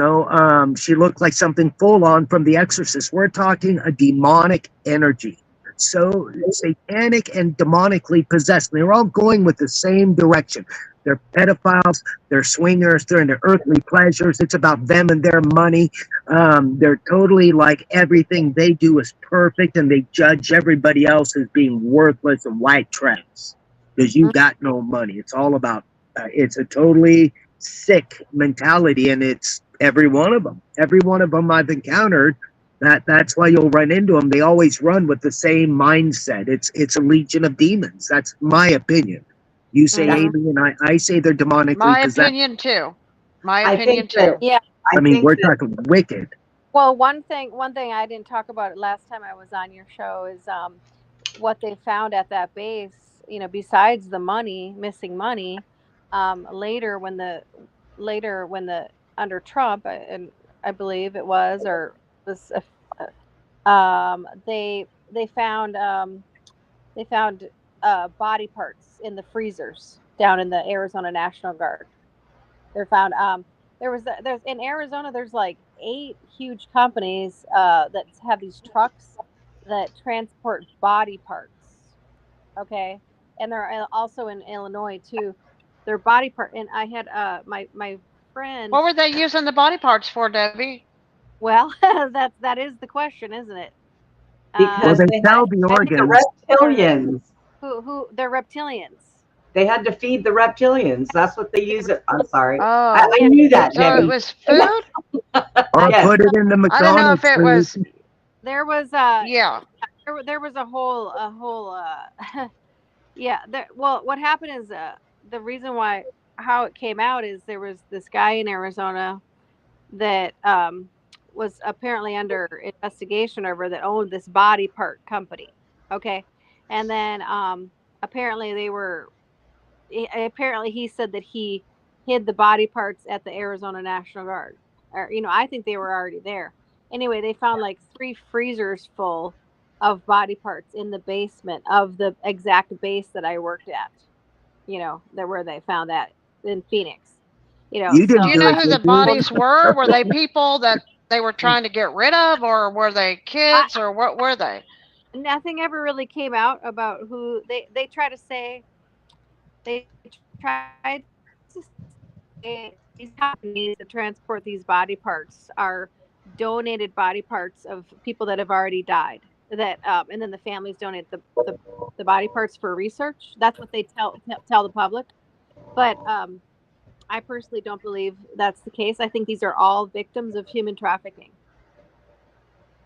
looked like something full on from The Exorcist. We're talking a demonic energy. So satanic and demonically possessed. They're all going with the same direction. They're pedophiles, they're swingers, they're into earthly pleasures. It's about them and their money. They're totally like everything they do is perfect, and they judge everybody else as being worthless and white trash because you got no money. It's all about, it's a totally sick mentality, and it's every one of them. Every one of them I've encountered. That's why you'll run into them. They always run with the same mindset. It's a legion of demons. That's my opinion. You say Amy, and I say they're demonically My possessed. opinion too. My opinion too. Yeah. I mean, we're talking wicked. Well, one thing I didn't talk about it last time I was on your show is what they found at that base. Besides the missing money, later when the under Trump, and I believe it was or was, they found body parts in the freezers down in the Arizona National Guard. They found there's in Arizona there's like 8 huge companies that have these trucks that transport body parts. Okay, and they're also in Illinois too. They're body part, and I had my friend. What were they using the body parts for, Debbie? Well, that is the question, isn't it? Because they sell the organs. Reptilians. Who they're reptilians. They had to feed the reptilians. That's what they use it. I'm sorry. Oh, I knew that. So Debbie. it was food. Or Yes. put it in the McDonald's. I don't know if it was. There was Yeah. There was a whole yeah. Well, what happened is the reason how it came out is there was this guy in Arizona that was apparently under investigation over that owned this body part company. Okay, and then apparently he said that he hid the body parts at the Arizona National Guard. Or I think they were already there. Anyway, they found like 3 freezers full of body parts in the basement of the exact base that I worked at. Where they found that in Phoenix. Do you know who the bodies were? Were they people that they were trying to get rid of, or were they kids, or what were they? Nothing ever really came out about who they try to say. They tried to say these companies that transport these body parts are donated body parts of people that have already died. That and then the families donate the body parts for research. That's what they tell the public. But I personally don't believe that's the case. I think these are all victims of human trafficking.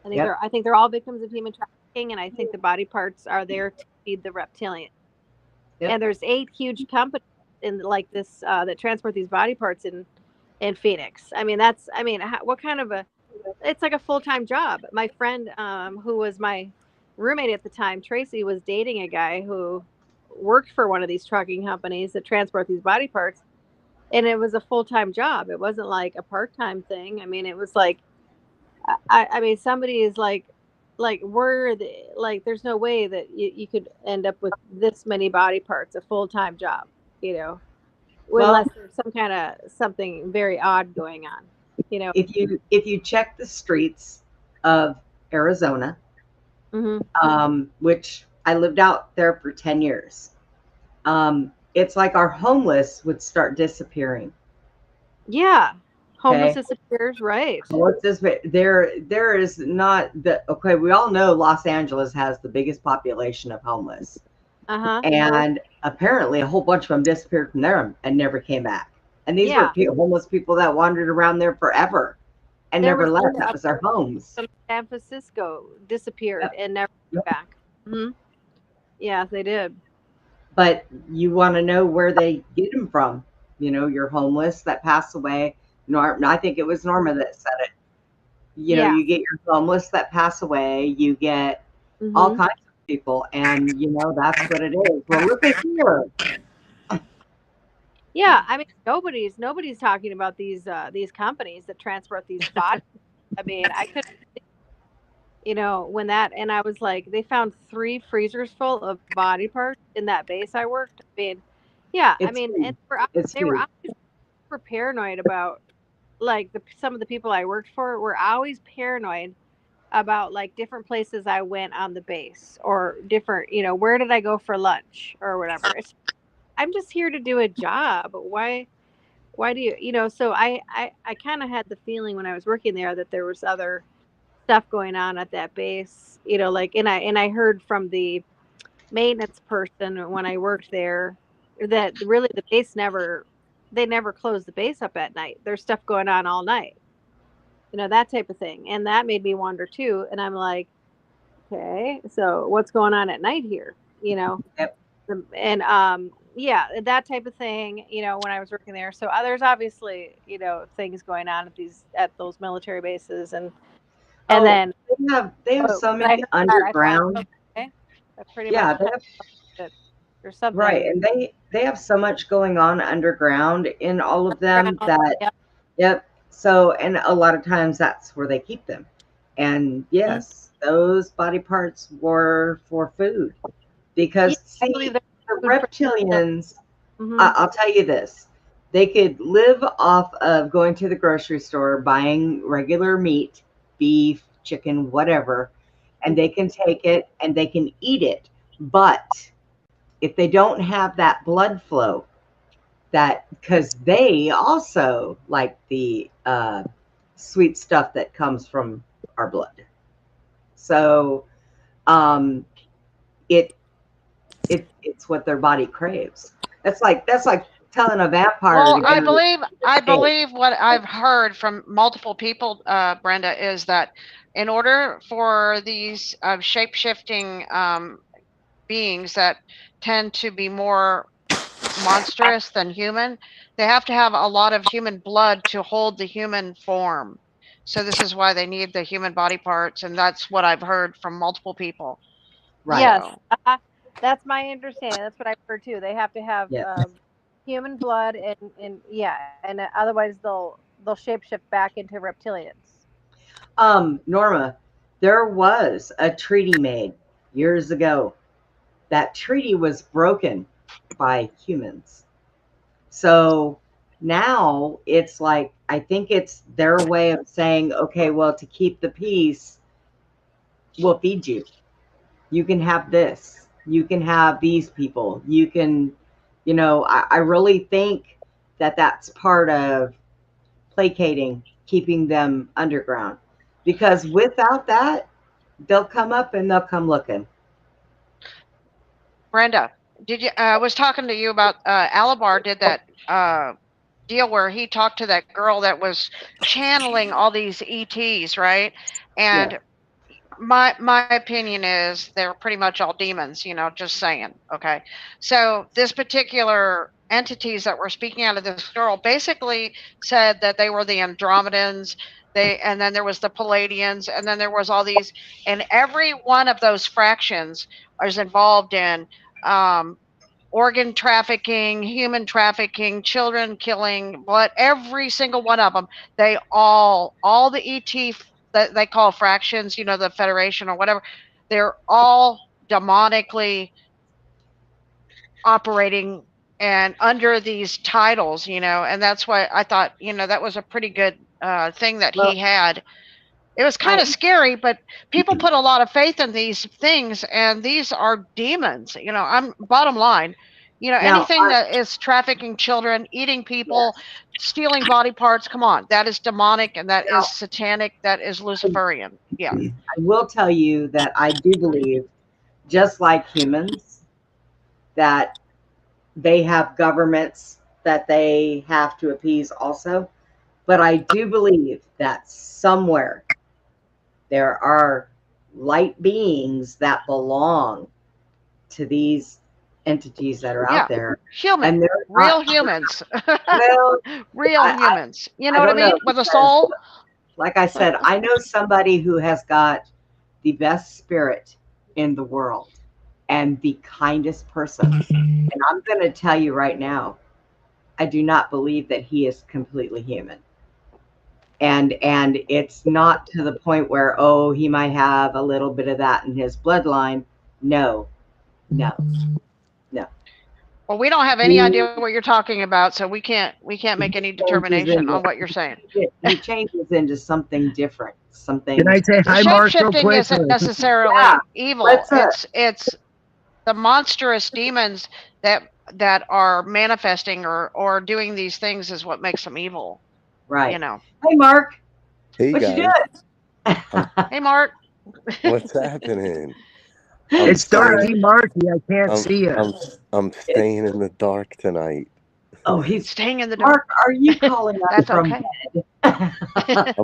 I think they're all victims of human trafficking, and I think the body parts are there to feed the reptilian. Yep. And there's 8 huge companies in like this that transport these body parts in Phoenix. What kind of it's like a full-time job. My friend who was my roommate at the time, Tracy, was dating a guy who worked for one of these trucking companies that transport these body parts. And it was a full-time job. It wasn't like a part-time thing. It was like, somebody is like there's no way that you could end up with this many body parts, a full-time job, unless there's some kind of something very odd going on. You know. if you check the streets of Arizona, Hmm. which I lived out there for 10 years, it's like our homeless would start disappearing. Yeah. Homeless Okay. disappears, right? What's this? There is not the okay. We all know Los Angeles has the biggest population of homeless, Uh-huh. and apparently a whole bunch of them disappeared from there and never came back. And these were Yeah. homeless people that wandered around there forever and There never was left. one That up was their homes. from San Francisco disappeared Yep, and never came yep. back. Hmm. Yeah, they did. But you want to know where they get them from. You know, you're homeless that pass away. I think it was Norma that said it. You know, Yeah. you get your homeless that pass away. You get all Hmm. kinds of people, and that's what it is. Well, look at here. Yeah, I mean nobody's talking about these companies that transport these bodies. I mean, I could, when that, and I was like, they found 3 freezers full of body parts in that base I worked. I mean, yeah, I It's mean, and huge. It's they were huge. always super paranoid about, like, some of the people I worked for were always paranoid about, like, different places I went on the base, or different, where did I go for lunch or whatever. I'm just here to do a job. Why do you, so I kind of had the feeling when I was working there that there was other stuff going on at that base, like, and I heard from the maintenance person when I worked there that really the base never they never closed the base up at night. There's stuff going on all night, that type of thing. And that made me wonder too. And I'm like, okay, so what's going on at night here? You know, Yep. and yeah, that type of thing, when I was working there. So there's obviously, things going on at those military bases. And Oh, then they have when so I heard many that, I thought, underground. okay, that pretty much Yeah, they tells have that there's right, something and they have so much going on underground in all of them around. that Yeah. yep. So, and a lot of times that's where they keep them. And Mhm. yes, those body parts were for food Yeah, because I believe see, there's the food for. reptilians, Mm-hmm. I'll tell you this. They could live off of going to the grocery store, buying regular meat, beef, chicken, whatever, and they can take it and they can eat it. But if they don't have that blood flow, that because they also like the sweet stuff that comes from our blood. So um, it it's what their body craves. That's like telling a vampire Well, to I go believe to I steak. believe what I've heard from multiple people, Brenda, is that in order for these shape-shifting beings that tend to be more monstrous than human, they have to have a lot of human blood to hold the human form. So this is why they need the human body parts, and that's what I've heard from multiple people. Right. Yes, So, that's my understanding. That's what I've heard too. They have to have Yeah. human blood, and yeah, and otherwise they'll shapeshift back into reptilians. Norma, there was a treaty made years ago. That treaty was broken by humans. So now it's like, I think it's their way of saying, okay, well, to keep the peace, we'll feed you. You can have this. You can have these people. You can, I really think that that's part of placating, keeping them underground. Because without that, they'll come up and they'll come looking. Brenda, did you? I was talking to you about Alabar did that deal where he talked to that girl that was channeling all these ETs, right? Yeah. And my opinion is they're pretty much all demons, just saying. Okay. So this particular entities that were speaking out of this girl basically said that they were the Andromedans, and then there was the Palladians, and then there was all these, and every one of those fractions is involved in um, organ trafficking, human trafficking, children killing, what every single one of them, they all the ET that they call fractions, the Federation or whatever, they're all demonically operating and under these titles, and that's why I thought, that was a pretty good thing that Well, he had. It was kind I of scary, but people put a lot of faith in these things, and these are demons. I'm bottom line. now Anything that is trafficking children, eating people, stealing body parts, come on, that is demonic and that is satanic, that is Luciferian. Yeah. I will tell you that I do believe, just like humans, that they have governments that they have to appease also. But I do believe that somewhere there are light beings that belong to these entities that are out there. Human, And they're real not, humans. well, Real humans. You know I what I don't know, mean? With a because soul. like I said, I know somebody who has got the best spirit in the world and the kindest person. And I'm going to tell you right now, I do not believe that he is completely human. And it's not to the point where, oh, he might have a little bit of that in his bloodline. No. Well, we don't have any idea what you're talking about, so we can't make any determination on what you're saying. He changes into something different. Something. Can I say hi, Mark, real Shape-shifting quick? isn't necessarily evil. It's the monstrous demons that are manifesting or doing these things is what makes them evil. Right. Hey, Mark. Hey, what guys. you doing? Hey, Mark. What's happening? It's darky, Marky. I can't see you. I'm staying in the dark tonight. Oh, he's staying in the dark. Mark, are you calling us That's from okay. bed?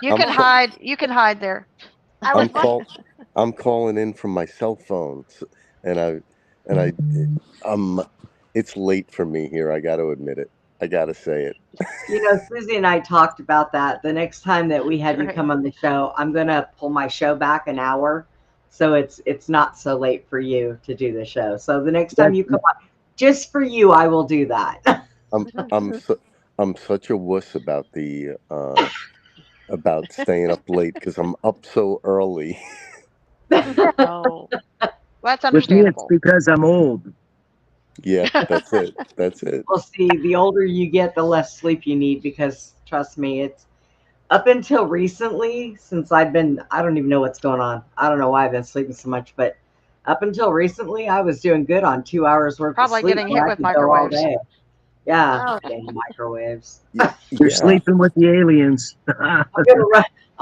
You can hide. You can hide there. I'm calling in from my cell phone, and it's late for me here. I got to admit it. I got to say it. Susie and I talked about that. The next time that we have you come on the show, I'm gonna pull my show back an hour, so it's not so late for you to do the show. So the next time you come on, just for you, I will do that. I'm such a wuss about about staying up late because I'm up so early. Oh, that's understandable. With me, it's because I'm old. Yeah, that's it. That's it. Well, see, the older you get, the less sleep you need, because trust me, it's up until recently, since I don't even know what's going on. I don't know why I've been sleeping so much, but up until recently, I was doing good on 2 hours worth of sleep. Probably getting hit with microwaves. Yeah, damn microwaves. You're sleeping with the aliens. I'm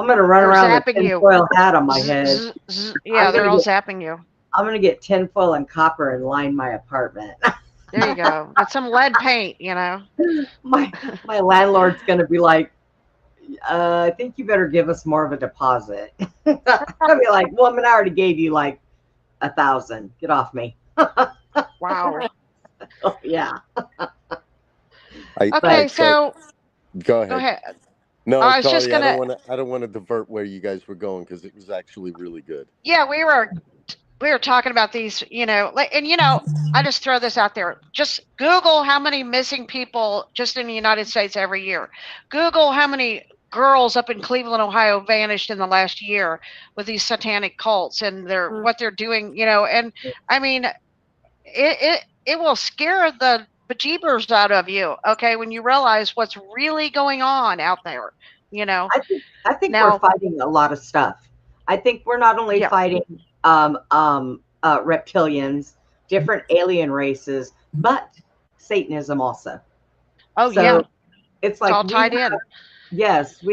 gonna run around with a tinfoil hat on my head. Yeah, they're all zapping you. I'm gonna get tinfoil and copper and line my apartment. There you go. Get some lead paint. My landlord's gonna be like, I think you better give us more of a deposit. I'll be like, woman, I already gave you like 1,000. Get off me. Wow. Oh, yeah. Okay, so go ahead. Go ahead. No, I was sorry, just gonna. I don't want to divert where you guys were going because it was actually really good. Yeah, we were talking about these, and I just throw this out there. Just Google how many missing people just in the United States every year. Google how many girls up in Cleveland, Ohio, vanished in the last year with these satanic cults and what they're doing. And I mean, it will scare the bejeebers out of you. Okay, when you realize what's really going on out there. I think we're fighting a lot of stuff. I think we're not only fighting reptilians, different alien races, but Satanism also. Oh, so, yeah. It's like all tied in. Yes,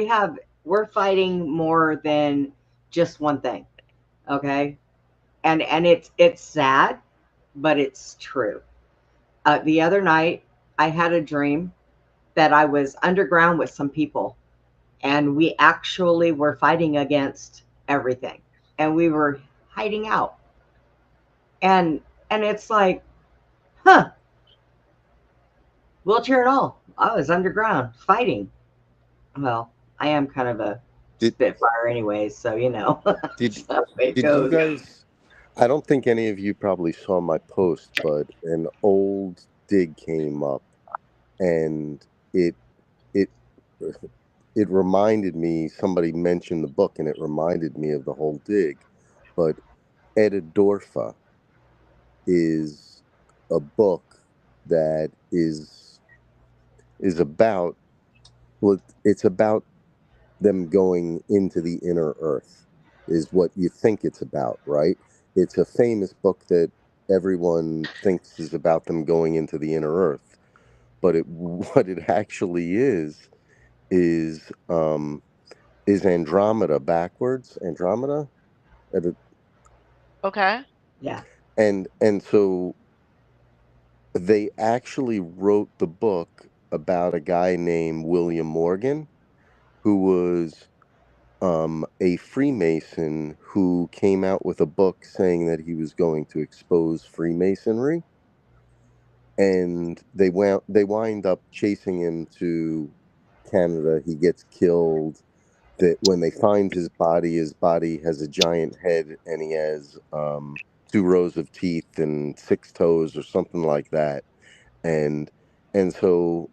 we're fighting more than just one thing. Okay. And it's sad, but it's true. The other night I had a dream that I was underground with some people, and we actually were fighting against everything, and we were hiding out. And it's like, wheelchair and all, I was underground fighting. Well, I am kind of a spitfire anyways, so Did you guys, I don't think any of you probably saw my post, but an old dig came up, and it reminded me, somebody mentioned the book, and it reminded me of the whole dig. But Edidorfa is a book that is about, well, it's about them going into the inner earth, is what you think it's about, right? It's a famous book that everyone thinks is about them going into the inner earth, but what it actually is is Andromeda backwards. Andromeda, at a- Okay. Yeah. and so they actually wrote the book about a guy named William Morgan, who was a Freemason who came out with a book saying that he was going to expose Freemasonry, and they wind up chasing him to Canada. He gets killed. That when they find his body has a giant head, and he has 2 rows of teeth and 6 toes or something like that. And and so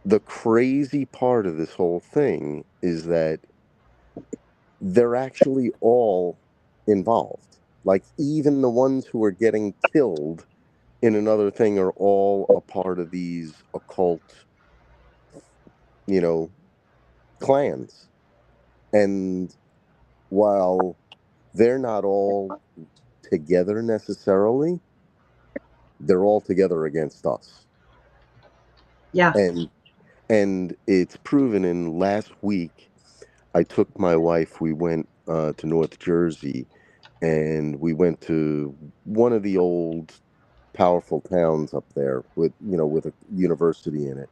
the crazy part of this whole thing is that they're actually all involved. Like, even the ones who are getting killed in another thing are all a part of these occult, you know, clans. And while they're not all together necessarily, they're all together against us. Yeah. And it's proven. In last week, I took my wife, we went to North Jersey, and we went to one of the old powerful towns up there with, with a university in it.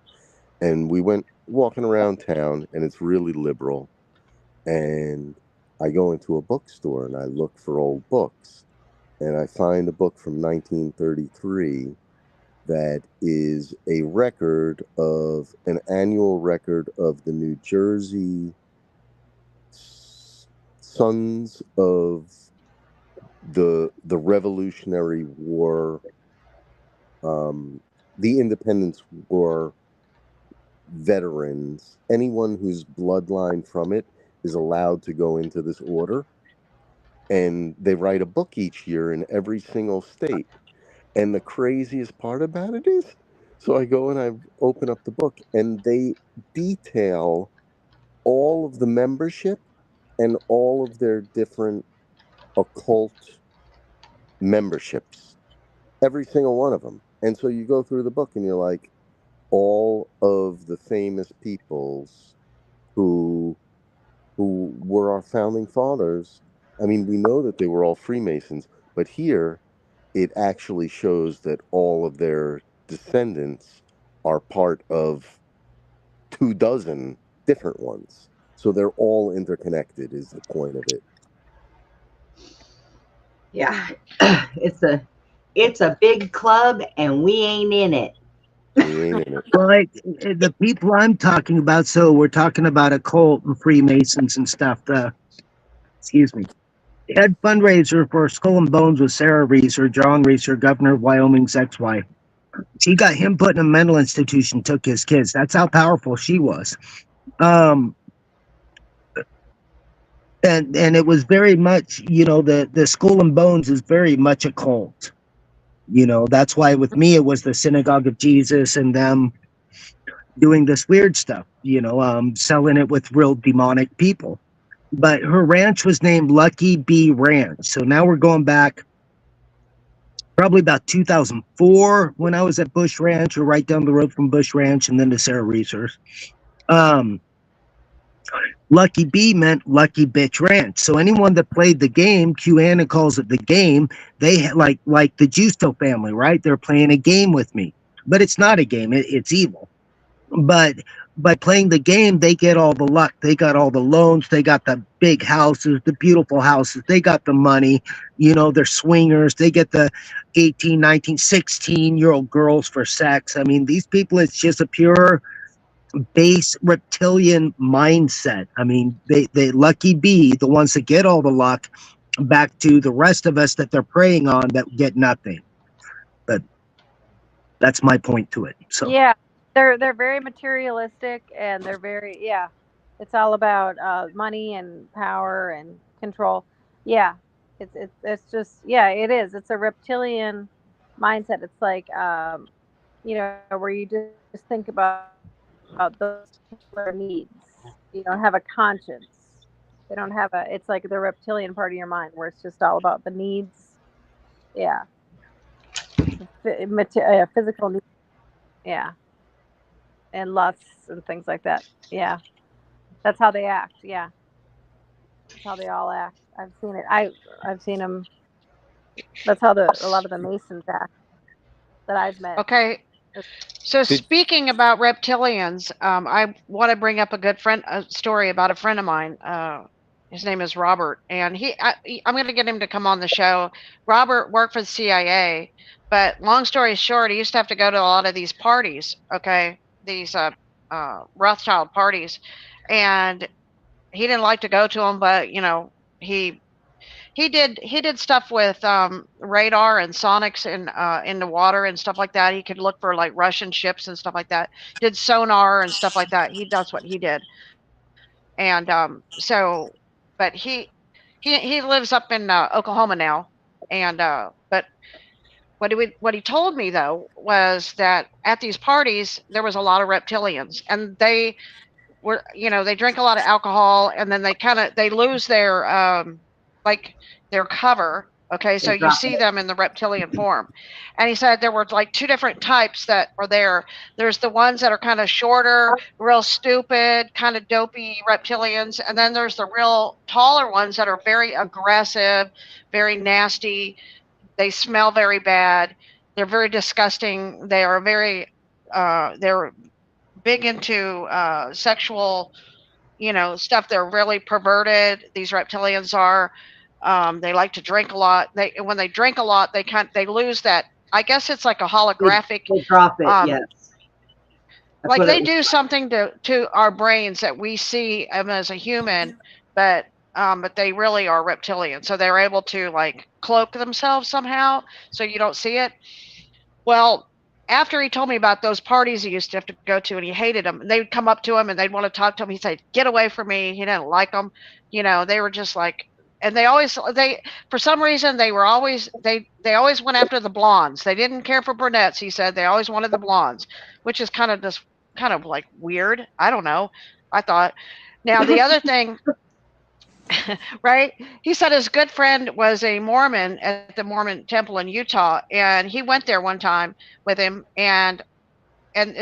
And we went walking around town, and it's really liberal. And I go into a bookstore and I look for old books, and I find a book from 1933 that is a record of an annual record of the New Jersey Sons of the Revolutionary War, the Independence War veterans. Anyone whose bloodline from it is allowed to go into this order, and they write a book each year in every single state. And the craziest part about it is, so I go and I open up the book, and they detail all of the membership and all of their different occult memberships, every single one of them. And so you go through the book and you're like, all of the famous peoples who were our founding fathers. I mean, we know that they were all Freemasons, but here it actually shows that all of their descendants are part of 24 different ones. So they're all interconnected, is the point of it. Yeah. It's a big club, and we ain't in it. We ain't in it. Well, the people I'm talking about, so we're talking about occult and Freemasons and stuff. Excuse me. The head fundraiser for Skull and Bones was Sarah Reeser, John Reeser, governor of Wyoming's ex-wife. She got him put in a mental institution, took his kids. That's how powerful she was. And it was very much, the Skull and Bones is very much a cult. That's why with me it was the Synagogue of Jesus and them doing this weird stuff, selling it with real demonic people. But her ranch was named Lucky B Ranch. So now we're going back probably about 2004 when I was at Bush Ranch, or right down the road from Bush Ranch, and then to Sarah Reeser's. Lucky B meant Lucky Bitch Ranch. So anyone that played the game, QAnon calls it the game. They like the Justo family, right? They're playing a game with me, but it's not a game. It's evil. But by playing the game, they get all the luck. They got all the loans. They got the big houses, the beautiful houses. They got the money. They're swingers. They get the 18, 19, 16-year-old girls for sex. I mean, these people, it's just a pure base reptilian mindset. I mean, they lucky be the ones that get all the luck, back to the rest of us that they're preying on that get nothing. But that's my point to it. So Yeah, they're very materialistic, and they're very, yeah. It's all about money and power and control. Yeah, it's just, yeah, it is. It's a reptilian mindset. It's like, where you just think about those particular needs. You don't have a conscience. They don't have a. It's like the reptilian part of your mind where it's just all about the needs. Yeah, physical needs. Yeah, and lusts and things like that. Yeah, that's how they act. Yeah, that's how they all act. I've seen it. I've seen them. That's how a lot of the Masons act that I've met. Okay. So Did speaking about reptilians, I want to bring up a story about a friend of mine. His name is Robert, and I'm going to get him to come on the show. Robert worked for the CIA, but long story short, he used to have to go to a lot of these parties. Okay, these Rothschild parties, and he didn't like to go to them, but he he did stuff with radar and sonics in the water and stuff like that. He could look for like Russian ships and stuff like that. Did sonar and stuff like that. That's what he did. And but he lives up in Oklahoma now. And but what he told me though was that at these parties there was a lot of reptilians, and they drink a lot of alcohol, and then they lose their like their cover. Okay, so They you drop see it. them in the reptilian form. And he said there were like two different types that were there. There's the ones that are kind of shorter, real stupid, kind of dopey reptilians, and then there's the real taller ones that are very aggressive, very nasty. They smell very bad. They're very disgusting. They're big into sexual, stuff. They're really perverted. These reptilians are. They like to drink a lot. When they drink a lot, they lose that. I guess it's like a They, holographic. they drop it. Um, Yes, that's like what it they was. do something to our brains that we see them as a human, but they really are reptilian. So they're able to like cloak themselves somehow, so you don't see it. Well, after he told me about those parties he used to have to go to and he hated them, and they'd come up to him and they'd want to talk to him. He'd say, "Get away from me." He didn't like them. They were just like, and they for some reason they always went after the blondes. They didn't care for brunettes. He said they always wanted the blondes, which is kind of like weird. I don't know. I thought. Now the other thing, right? He said his good friend was a Mormon at the Mormon temple in Utah, and he went there one time with him, and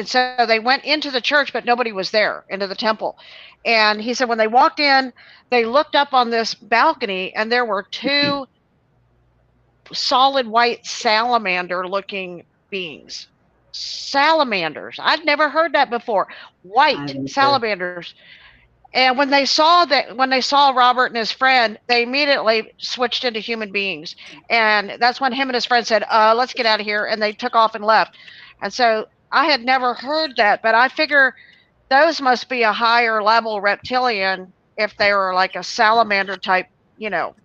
so they went into the church, but nobody was there, into the temple. And he said when they walked in, they looked up on this balcony, and there were two solid white salamander looking beings. Salamanders. I'd never heard that before. I White haven't either. salamanders. And when they saw Robert and his friend, they immediately switched into human beings. And that's when him and his friend said, let's get out of here. And they took off and left. And so I had never heard that, but I figure those must be a higher level reptilian if they were like a salamander type,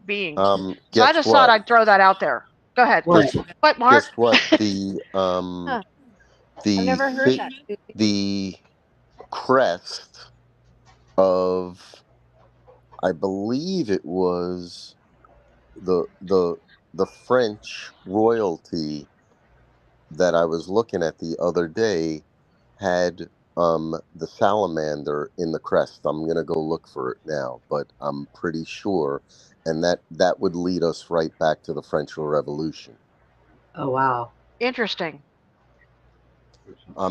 beings. So I guess just thought what? I'd throw that out there. Go ahead. What? What, Mark? Guess what? The Huh. I've the never heard that. the crest of, I believe it was the French royalty that I was looking at the other day had the salamander in the crest. I'm gonna go look for it now, but I'm pretty sure, and that would lead us right back to the French Revolution. Oh wow. Interesting.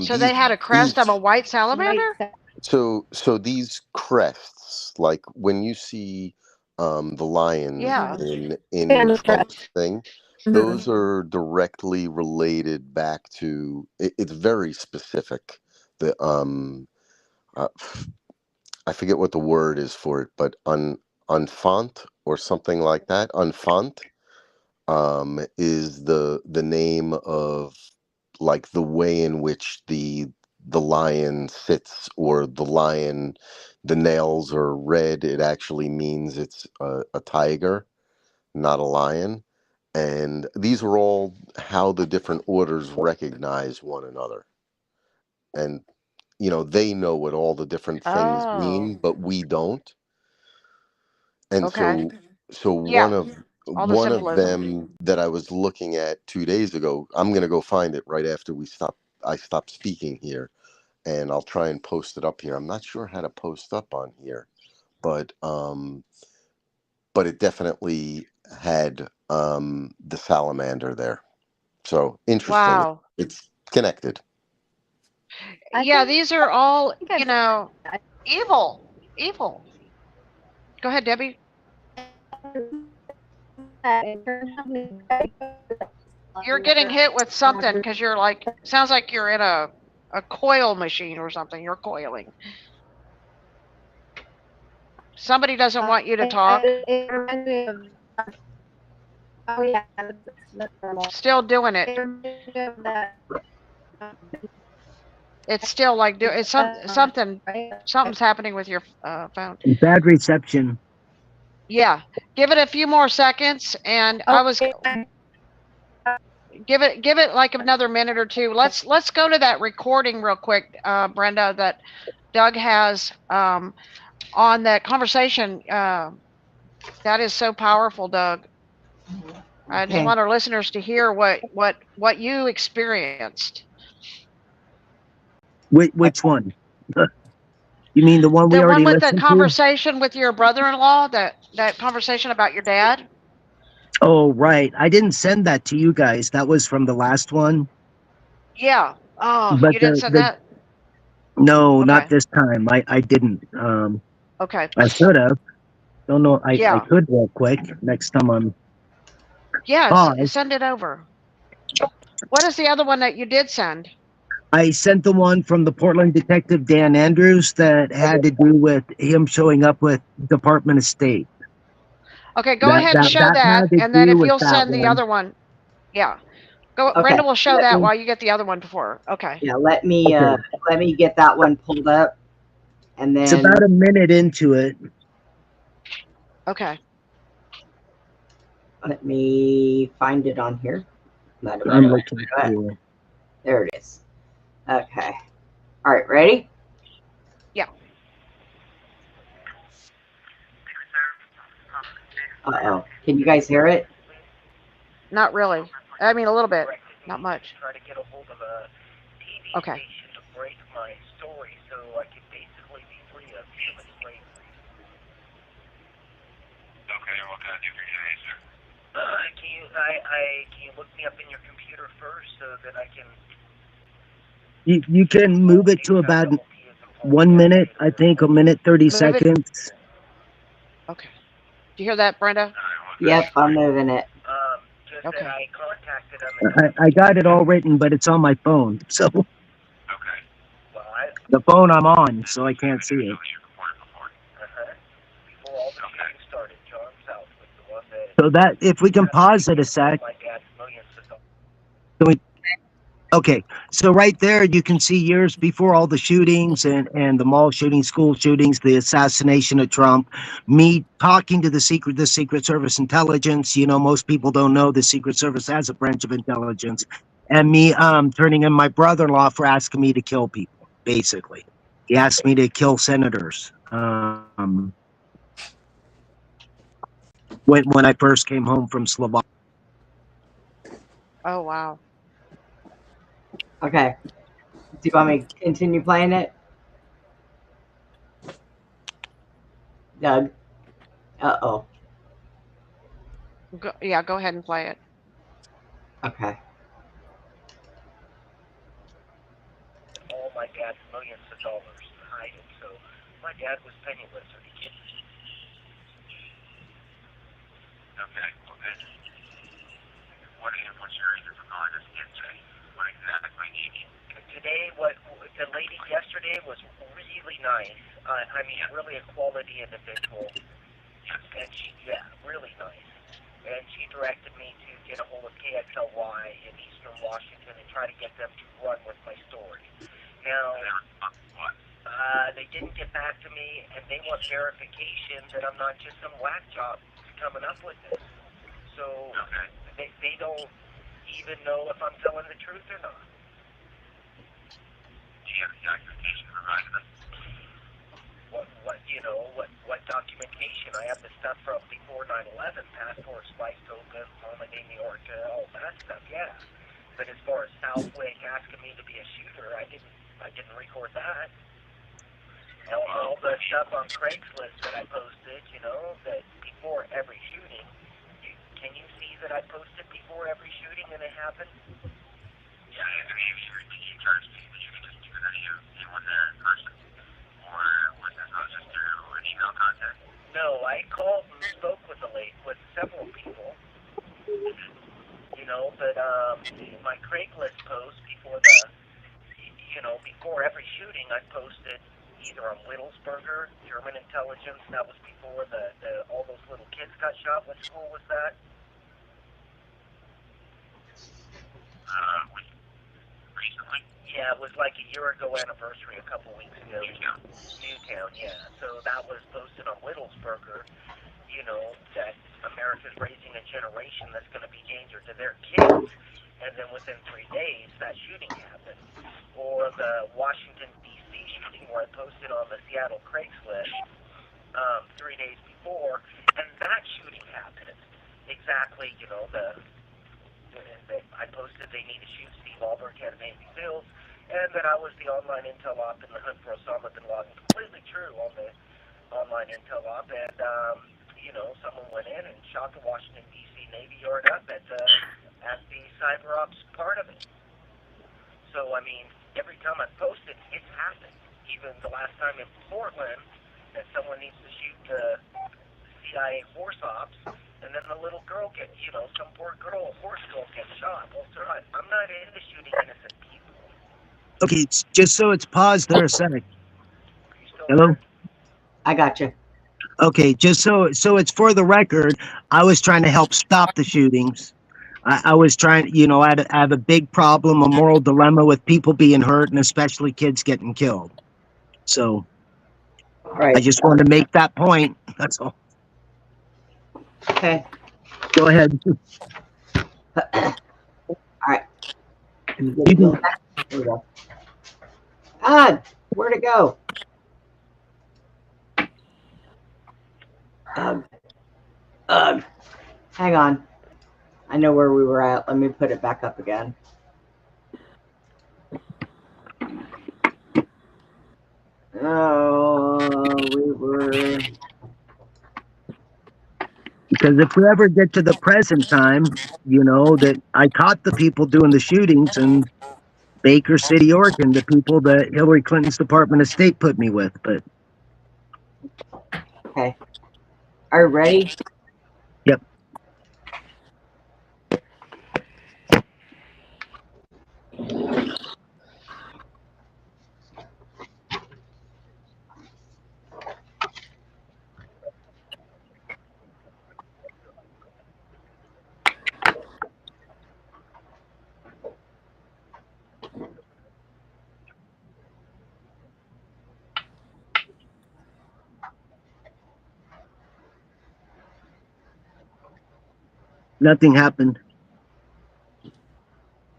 So These they had a crest of these a white White salamander? so these crests, like when you see the lions Yeah. in Family Trump's crest. thing, Mhm. those are directly related back to it's very specific. The uh, I forget what the word is for it, but enfant or something like that. Enfant is the name of like the way in which the lion sits, or the nails are red. It actually means it's a tiger, not a lion. And these are all how the different orders recognize one another. And they know what all the different things Oh, mean, but we don't. And okay. so Yeah. All the one of symbolism. them that I was looking at 2 days ago. I'm gonna go find it right after I stop speaking here, and I'll try and post it up here. I'm not sure how to post up on here, but it definitely had the salamander there. So interesting. Wow. It's connected. I Yeah, think these are all, I've you know, evil. Evil. Go ahead, Debbie. in terms of You're getting hit with something because you're like, sounds like you're in a coil machine or something. You're coiling. Somebody doesn't want you to talk. It reminds me of, oh yeah, that's normal. Still doing It it. reminds me of that, It's still like it's something. right? Something's happening with your phone. Bad reception. Yeah, give it a few more seconds, and I was Okay. give it like another minute or two. Let's go to that recording real quick, Brenda, that Doug has on that conversation. That is so powerful, Doug. I just Okay. want our listeners to hear what you experienced. Which one? You mean the one we The one already with the listened to? conversation with your brother-in-law, that conversation about your dad. Oh, right. I didn't send that to you guys. That was from the last one. Yeah. Oh, But you didn't send that? no, not Okay. this time. I didn't. Okay. I should have. Don't know. I Yeah. could real quick next time I'm Yes, paused. send it over. What is the other one that you did send? I sent the one from the Portland detective Dan Andrews that had to do with him showing up with Department of State. Okay, go ahead and show that, had to and then do if with you'll that send the one. other one, yeah. Go. Okay. Brenda will show Let that me- while you get the other one before. Okay. Yeah, let me get that one pulled up, and It's then about a minute into it. Okay. let me find it on here. I'm looking for it. There it is. Okay. All right, ready? Yeah. Uh-oh. Can you guys hear it? Not really. I mean, a little bit. Not much. Try to get a hold of a TV Okay. station to break my story so I could basically be free of human slavery. Okay, what can I do for you today, sir? Can you look me up in your computer first so that I can... You can move it to about 1 minute, I think, a minute 30 seconds. Okay. Do you hear that, Brenda? Yep, I'm moving it. Just Okay. that I contacted them. I got it all written, but it's on my phone. So Okay. Well, the phone I'm on, so I can't see it. before all the shooting started, John South was the one that... So that if we can pause it a sec. My dad's millions of dollars. Can we? Okay, so right there you can see years before all the shootings and the mall shootings, school shootings, the assassination of Trump, me talking to the Secret Service intelligence. You know, most people don't know the Secret Service has a branch of intelligence, and me turning in my brother-in-law for asking me to kill people. Basically, he asked me to kill senators. When I first came home from Slovakia. Oh wow. Okay. Do you want me to continue playing it? Doug? Uh-oh. Yeah, go ahead and play it. Okay. All my dad's millions of dollars to hide it, so my dad was penniless. Are you kidding me? Okay, okay. What's your reason for calling us again today? What exactly do you need? Today, what the lady yesterday was really nice. I mean, really a quality individual. And she, really nice. And she directed me to get a hold of KXLY in Eastern Washington and try to get them to run with my story. Now, they didn't get back to me, and they want verification that I'm not just some whack job coming up with this. So they don't even know if I'm telling the truth or not. Do you have the documentation provided them? What documentation? I have the stuff from before 9/11, passports, license but stuff on Craigslist that I posted, you know, that before every shooting. Can you see that I posted before every shooting and it happened? Yeah, I mean, did you charge me? Did you just do that? You went there in person? Or was this not just through an email contact? No, I called and spoke with with several people. You know, but my Craigslist post before before every shooting, I posted either on Whittlesburger, German intelligence. That was before all those little kids got shot. What school was that? Recently? Yeah, it was like a year ago anniversary, a couple weeks ago. Newtown, yeah. So that was posted on Whittlesburger, you know, that America's raising a generation that's going to be danger to their kids. And then within 3 days, that shooting happened. Or the Washington, D.C. shooting where I posted on the Seattle Craigslist 3 days before, and that shooting happened. Exactly, you know, I posted they need to shoot Steve Albrecht at Navy Fields, and that I was the online intel op in the hunt for Osama bin Laden. Completely true on the online intel op, and, you know, someone went in and shot the Washington, D.C. Navy Yard up at the cyber ops part of it. So, I mean, every time I posted, it's happened. Even the last time in Portland, that someone needs to shoot the CIA horse ops, and then the little girl gets, you know, some poor girl, horse girl gets shot. Well, sir, I'm not into shooting innocent people. Okay, just so it's paused there a second. Hello? There? I got you. Okay, just so it's for the record, I was trying to help stop the shootings. I was trying, you know, I have a big problem, a moral dilemma with people being hurt and especially kids getting killed. So Right. I just wanted to make that point. That's all. Okay. Go ahead. All right. You can, There we go. God, where'd it go? Ugh. Ugh. Hang on. I know where we were at. Let me put it back up again. Oh, we were. because if we ever get to the present time, you know, that I caught the people doing the shootings in Baker City, Oregon, the people that Hillary Clinton's Department of State put me with. But Okay. Are you ready? yep. Nothing happened.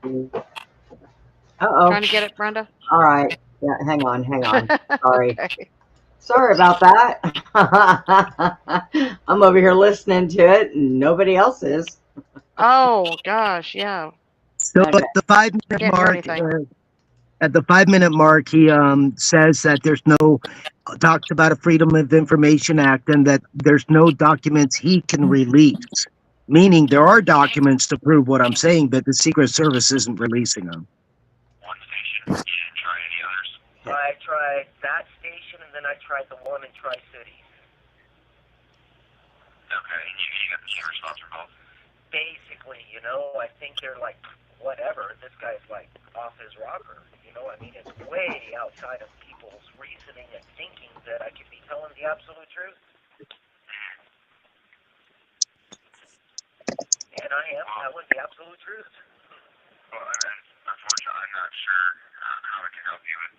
Uh-oh. Trying to get it, Brenda? All right. Yeah, hang on. Sorry. Okay. Sorry about that. I'm over here listening to it and nobody else is. Oh, gosh, yeah. So Okay. at the 5-minute Can't hear mark, anything. at the 5-minute mark, he says that there's no talks about a Freedom of Information Act and that there's no documents he can release. Meaning there are documents to prove what I'm saying, but the Secret Service isn't releasing them. One station. You didn't try any others? I tried that station, and then I tried the one in Tri-Cities. Okay, and you got the same response from both? Basically, you know, I think they're like, whatever, this guy's like off his rocker. You know, I mean, it's way outside of people's reasoning and thinking that I could be telling the absolute truth. And I am telling the absolute truth. Well, unfortunately, I'm not sure how I can help you with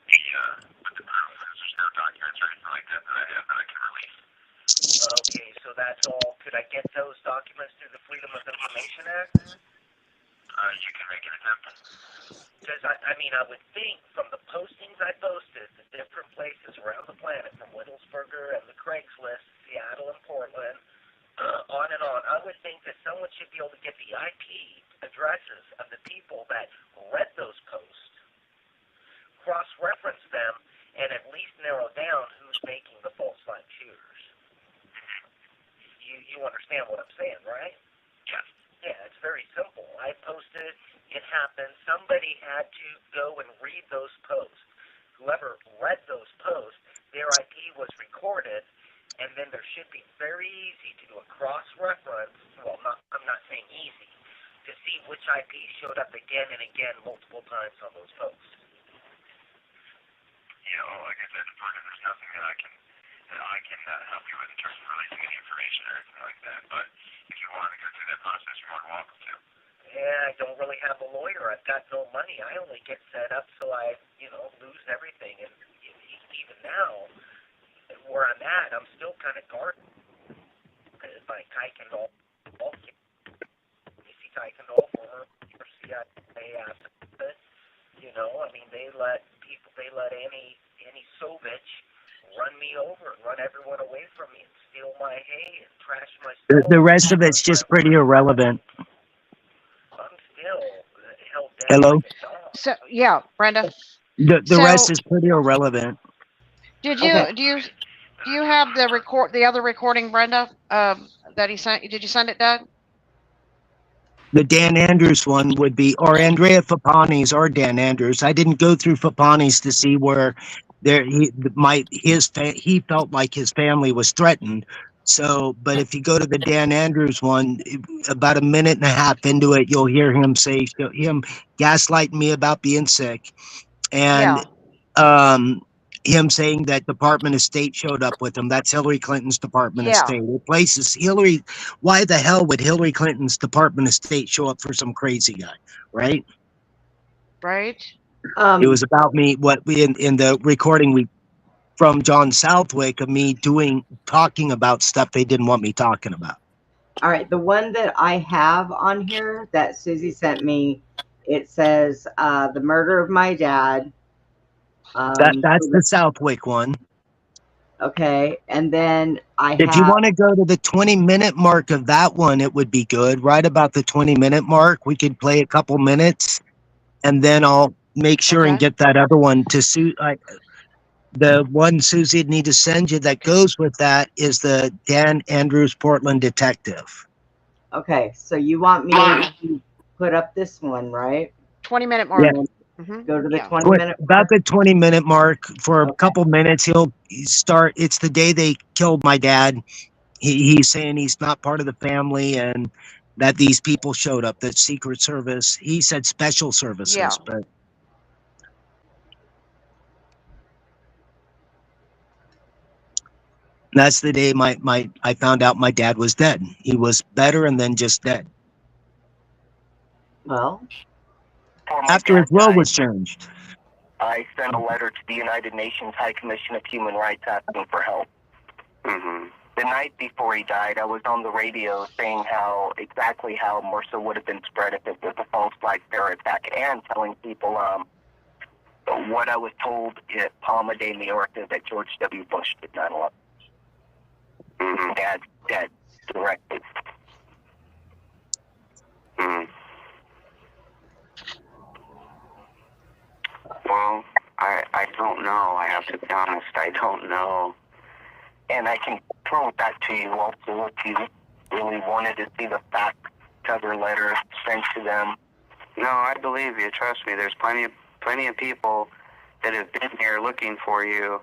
the proof, because there's no documents or anything like that I have that I can release. Okay, so that's all. Could I get those documents through the Freedom of Information Act? You can make an attempt. Because, I mean, I would think from the postings I posted, the different places around the planet, from Whittlesburger and the Craigslist, Seattle and Portland, on and on, I would think that someone should be able to get the IP addresses of the people that read those posts, cross-reference them, and at least narrow down who's making should be very easy to do a cross-reference. Well, I'm not saying easy, to see which IP showed up again and again multiple times on those posts. Yeah, well, like I said, unfortunately, there's nothing that I can help you with in terms of releasing any information or anything like that. But if you want to go through that process, you're more than welcome to. Yeah, I don't really have a lawyer. I've got no money. I only get set up so I, lose everything. And even now, where I'm at, I'm still kind of guarded by Taekwondo. You see Taekwondo for her CIA asset. They let any Sovich run me over and run everyone away from me and steal my hay and trash my stuff. The rest of it's just pretty irrelevant. I'm still held down Hello? like a dog. So yeah, Brenda. The rest is pretty irrelevant. Did you Okay. do you have the other recording, Brenda? That he sent you? Did you send it, Doug? The Dan Andrews one would be, or Andrea Fapani's or Dan Andrews. I didn't go through Fapani's to see where he felt like his family was threatened. So, but if you go to the Dan Andrews one, about a minute and a half into it, you'll hear him gaslighting me about being sick, and him saying that Department of State showed up with him. That's Hillary Clinton's Department of State. It places Hillary. Why the hell would Hillary Clinton's Department of State show up for some crazy guy, right? Right. It was about me. What we in the recording from John Southwick of me talking about stuff they didn't want me talking about. All right, the one that I have on here that Susie sent me, it says the murder of my dad. That's the Southwick one. Okay, and then If you want to go to the 20-minute mark of that one, it would be good. Right about the 20-minute mark, we could play a couple minutes, and then I'll make sure and get that other one to suit. The one Susie would need to send you that goes with that is the Dan Andrews Portland Detective. Okay, so you want me to put up this one, right? 20-minute mark. Yeah. Go to the 20-minute About the 20-minute mark for a couple minutes. He'll start. It's the day they killed my dad. He's saying he's not part of the family and that these people showed up, that Secret Service. He said special services, but that's the day I found out my dad was dead. He was better and then just dead. Well, after his will was changed. I sent a letter to the United Nations High Commission of Human Rights asking for help. The night before he died, I was on the radio saying exactly how MRSA would have been spread if it was a false flag terror attack, and telling people what I was told at Palma de Mallorca that George W. Bush did 9/11. Dad's dead directly. Well, I don't know. I have to be honest. I don't know. And I can prove that to you also if you really wanted to see the fact cover letter sent to them. No, I believe you. Trust me. There's plenty of people that have been here looking for you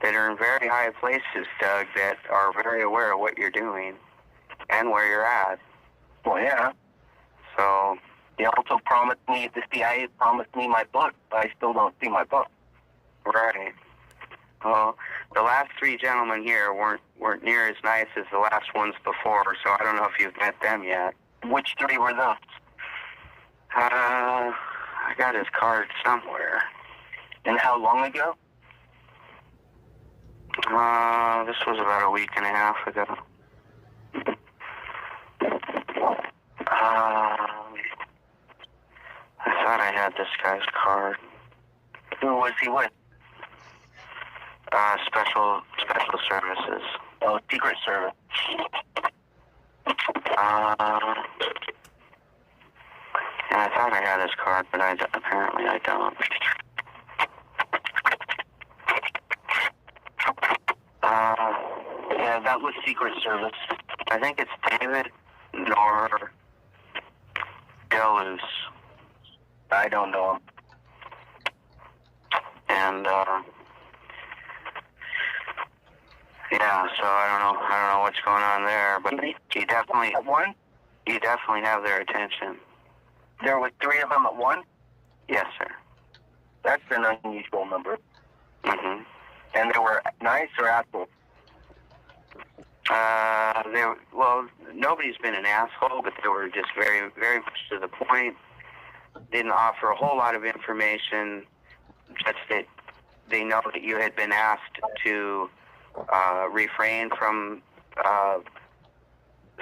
that are in very high places, Doug, that are very aware of what you're doing and where you're at. Well, yeah. So they also promised me, the CIA promised me my book, but I still don't see my book. Right. Well, the last three gentlemen here weren't near as nice as the last ones before, so I don't know if you've met them yet. Which three were those? I got his card somewhere. And how long ago? This was about a week and a half ago. I thought I had this guy's card. Who was he with? Special services. Oh, Secret Service. Yeah, I thought I had his card, but apparently I don't. Yeah, that was Secret Service. I think it's David nor Deluz. I don't know him. And, Yeah, so I don't know what's going on there, but you definitely have their attention. There were 3 of them at once? Yes, sir. That's an unusual number. Mm-hmm. And they were nice or assholes? Well, nobody's been an asshole, but they were just very, very much to the point. Didn't offer a whole lot of information, just that they know that you had been asked to refrain from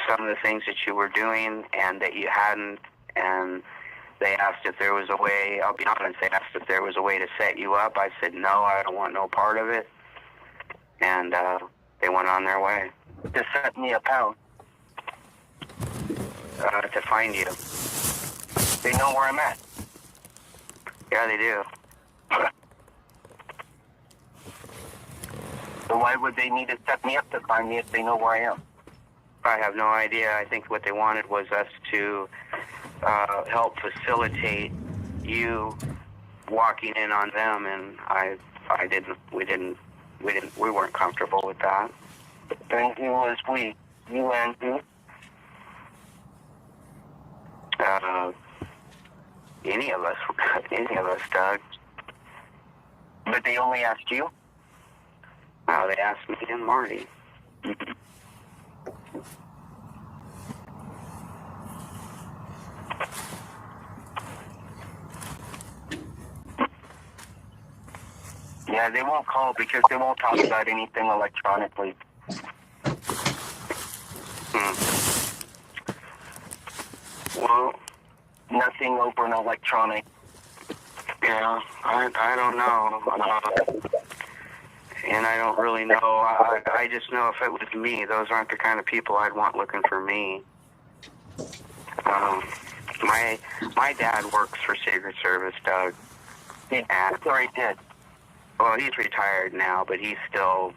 some of the things that you were doing and that you hadn't, and they asked if there was a way, I'll be honest, they asked if there was a way to set you up. I said, no, I don't want no part of it. And they went on their way. To set me up how? To find you. They know where I'm at. Yeah, they do. So why would they need to set me up to find me if they know where I am? I have no idea. I think what they wanted was us to help facilitate you walking in on them, and we weren't comfortable with that. And who was we? You and who? Any of us, Doug. But they only asked you? No, they asked me and Marty. Yeah, they won't call because they won't talk about anything electronically. Well, nothing over an electronic. Yeah, I don't know. And I don't really know. I just know if it was me, those aren't the kind of people I'd want looking for me. My dad works for Secret Service, Doug. Sorry, did. Well, he's retired now, but he still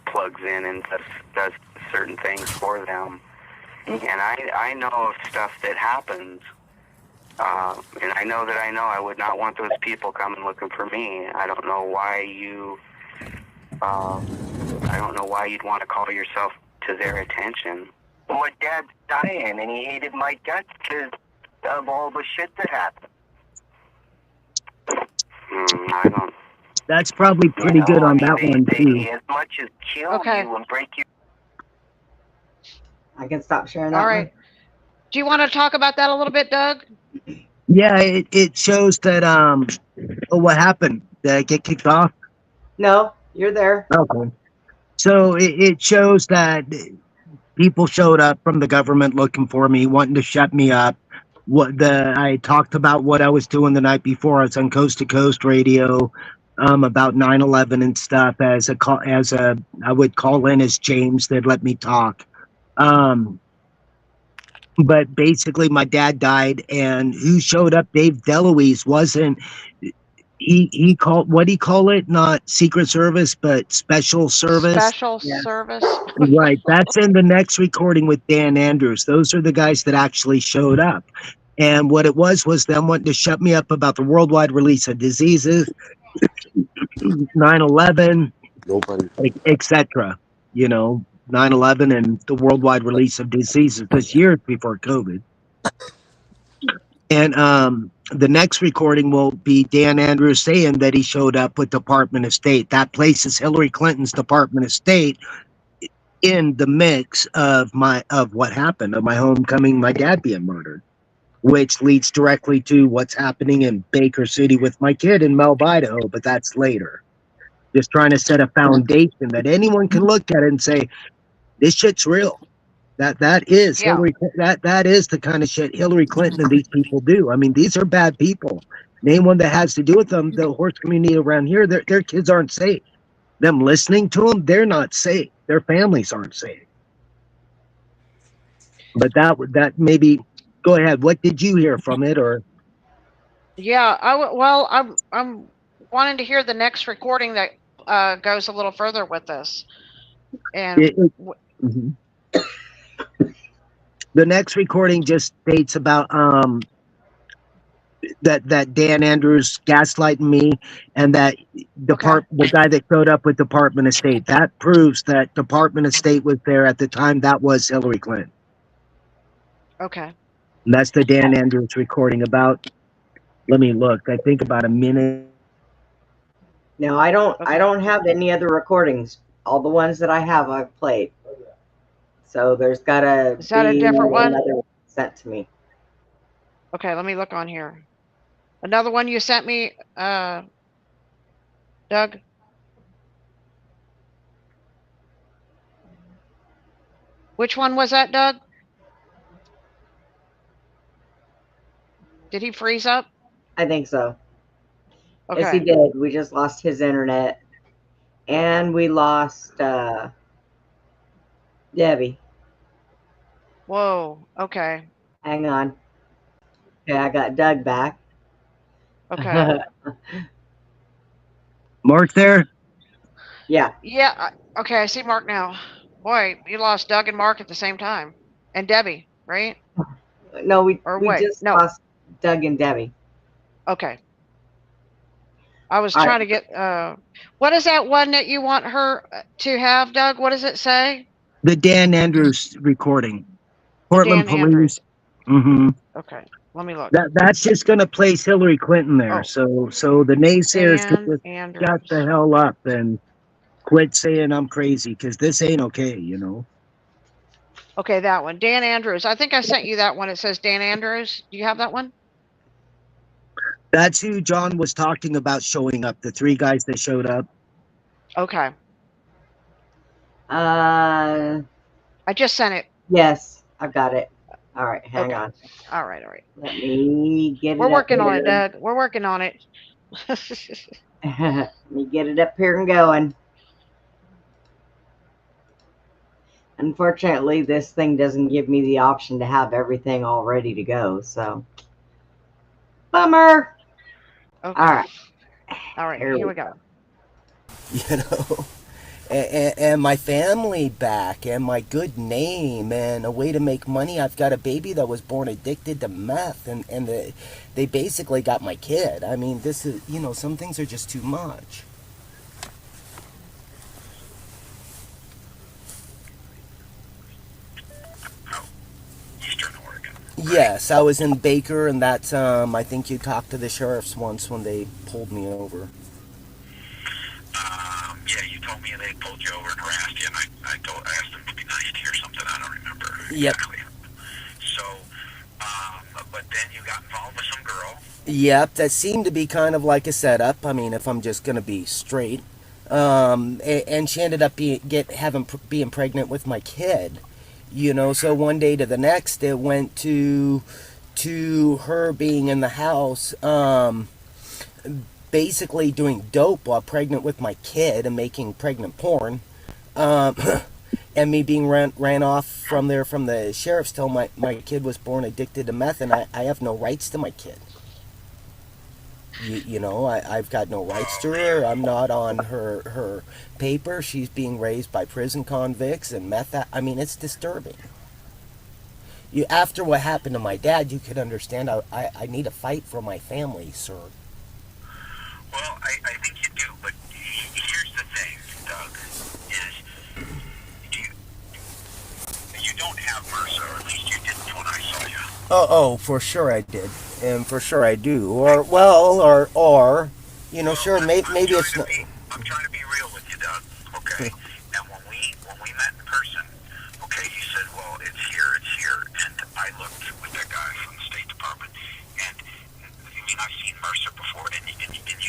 plugs in and does certain things for them. And I know of stuff that happens. And I know I would not want those people coming looking for me. I don't know why you'd want to call yourself to their attention. Well, my dad's dying, and he hated my guts because of all the shit that happened. I don't. That's probably pretty good on that one, too. As much as kill you and break you. I can stop sharing that. All right. Do you want to talk about that a little bit, Doug? Yeah, it shows that what happened? Did I get kicked off? No, you're there. Okay. So it shows that people showed up from the government looking for me, wanting to shut me up. I talked about what I was doing the night before. I was on Coast to Coast radio about 9/11 and stuff. I would call in as James. They'd let me talk. But basically, my dad died, and who showed up? Dave DeLuise wasn't. He called, what do you call it? Not Secret Service, but Special Service. Special Service. Right. That's in the next recording with Dan Andrews. Those are the guys that actually showed up. And what it was them wanting to shut me up about the worldwide release of diseases, 9/11, etc. 9/11 and the worldwide release of diseases this year before COVID. And the next recording will be Dan Andrews saying that he showed up with Department of State. That places Hillary Clinton's Department of State in the mix of what happened, of my homecoming, my dad being murdered, which leads directly to what's happening in Baker City with my kid in Melb, Idaho, but that's later. Just trying to set a foundation that anyone can look at it and say, this shit's real. That is Hillary. That is the kind of shit Hillary Clinton and these people do. I mean, these are bad people. Anyone that has to do with them, the horse community around here, their kids aren't safe. Them listening to them, they're not safe. Their families aren't safe. But that maybe. Go ahead. What did you hear from it, or? Yeah, I'm wanting to hear the next recording that goes a little further with this. And the next recording just states about that Dan Andrews gaslighting me, and that the guy that showed up with Department of State. That proves that Department of State was there at the time. That was Hillary Clinton. Okay. And that's the Dan Andrews recording. About, let me look. I think about a minute. No, I don't have any other recordings. All the ones that I have, I've played. So there's gotta Is that a be different one? another one sent to me. Okay, let me look on here. Another one you sent me, Doug? Which one was that, Doug? Did he freeze up? I think so. Okay. Yes, he did. We just lost his internet. And we lost Debbie. Whoa, okay. Hang on. Okay, I got Doug back. Okay. Mark there? Yeah. Yeah, okay, I see Mark now. Boy, you lost Doug and Mark at the same time. And Debbie, right? No, we wait, just lost Doug and Debbie. Okay. I was trying to get, what is that one that you want her to have, Doug? What does it say? The Dan Andrews recording. Portland Dan Police. Andrews. Mm-hmm. Okay, let me look. That's just going to place Hillary Clinton there. Oh. So the naysayers Dan can just Andrews. shut the hell up and quit saying I'm crazy, because this ain't okay, you know. Okay, that one. Dan Andrews. I think I sent you that one. It says Dan Andrews. Do you have that one? That's who John was talking about showing up, the three guys that showed up. Okay. I just sent it. Yes, I've got it. All right, hang on. All right. Let me get it. We're working on it, Doug. We're working on it. Let me get it up here and going. Unfortunately, this thing doesn't give me the option to have everything all ready to go, so bummer. Okay. All right, here we go. You know, and my family back, and my good name, and a way to make money. I've got a baby that was born addicted to meth, and they basically got my kid. I mean, this is, you know, some things are just too much. Yes, I was in Baker, and that's, I think you talked to the sheriffs once when they pulled me over. Yeah, you told me they pulled you over and harassed you, and I asked them to be nice to you or something. I don't remember exactly. So, but then you got involved with some girl. Yep, that seemed to be kind of like a setup. I mean, if I'm just going to be straight. And she ended up being pregnant with my kid. You know, so one day to the next, it went to her being in the house, basically doing dope while pregnant with my kid and making pregnant porn, and me being ran off from there from the sheriff's till my kid was born addicted to meth, and I have no rights to my kid. You know, I've got no rights to her. I'm not on her paper. She's being raised by prison convicts and meth. I mean, it's disturbing. After what happened to my dad, you could understand I need a fight for my family, sir. Well, I think you do, but here's the thing, Doug, is you don't have MRSA, or at least you didn't when I saw you. Oh, for sure I did, and for sure I do. Or, you know, sure, maybe it's not. I'm trying to be real with you, Doug. Okay. And when we met in person, okay, you said, well, it's here, and I looked with that guy from the State Department, and I mean, I've seen MRSA before, and you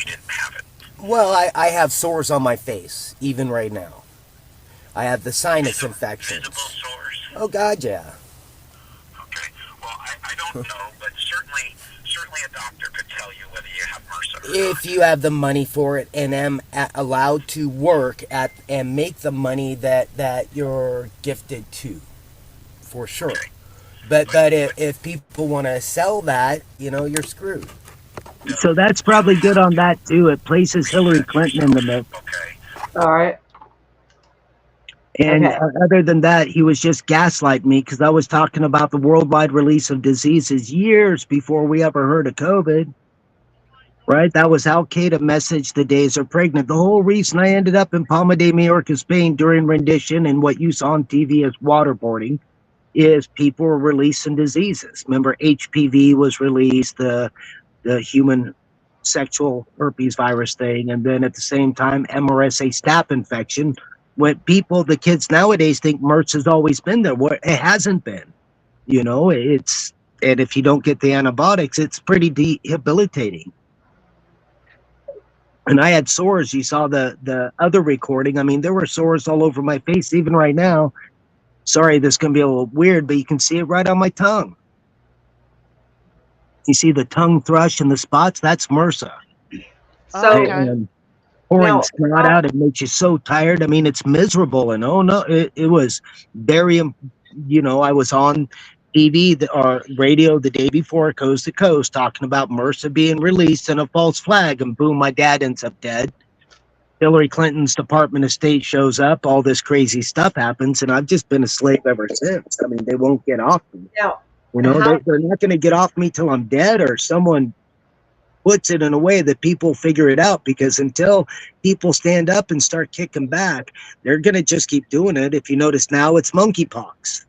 didn't have it. Well, I have sores on my face, even right now. I have the sinus infections. Visible sores? Oh, God, yeah. Okay. Well, I don't know, but certainly a doctor could tell you whether you have MRSA or not. If you have the money for it and am allowed to work at and make the money that you're gifted to, for sure. Okay. But if people want to sell that, you know, you're screwed. So that's probably good on that too. It places Hillary Clinton in the mix. Okay. All right. And Okay. other than that, he was just gaslighting me because I was talking about the worldwide release of diseases years before we ever heard of COVID. Right? That was Al Qaeda message, the days are pregnant. The whole reason I ended up in Palma de Mallorca, Spain during rendition and what you saw on TV as waterboarding is people were releasing diseases. Remember, HPV was released, the human sexual herpes virus thing, and then at the same time, MRSA staph infection. When people, the kids nowadays think MERS has always been there. Well, it hasn't been. You know, it's, and if you don't get the antibiotics, it's pretty debilitating. And I had sores. You saw the other recording. I mean, there were sores all over my face, even right now. Sorry, this can be a little weird, but you can see it right on my tongue. You see the tongue thrush and the spots? That's MRSA. So Pouring now, snot out, it makes you so tired. I mean, it's miserable. And oh no, it was very, you know, I was on TV or radio the day before, coast to coast, talking about MRSA being released and a false flag, and boom, my dad ends up dead. Hillary Clinton's Department of State shows up, all this crazy stuff happens, and I've just been a slave ever since. I mean, they won't get off me. now, You know, how, they're not going to get off me till I'm dead or someone puts it in a way that people figure it out, because until people stand up and start kicking back, they're going to just keep doing it. If you notice now, it's monkeypox.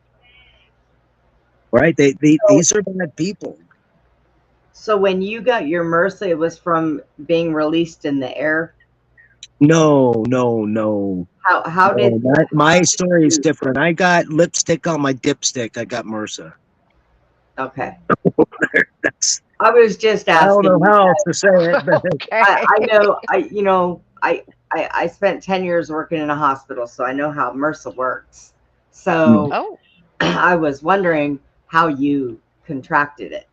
Right? These are bad people. so when you got your MRSA, it was from being released in the air? No. How did my story is different. I got lipstick on my dipstick. I got MRSA. Okay. That's, I was just asking. I don't know how else to say it, but I spent 10 years working in a hospital, so I know how MRSA works. So I was wondering how you contracted it.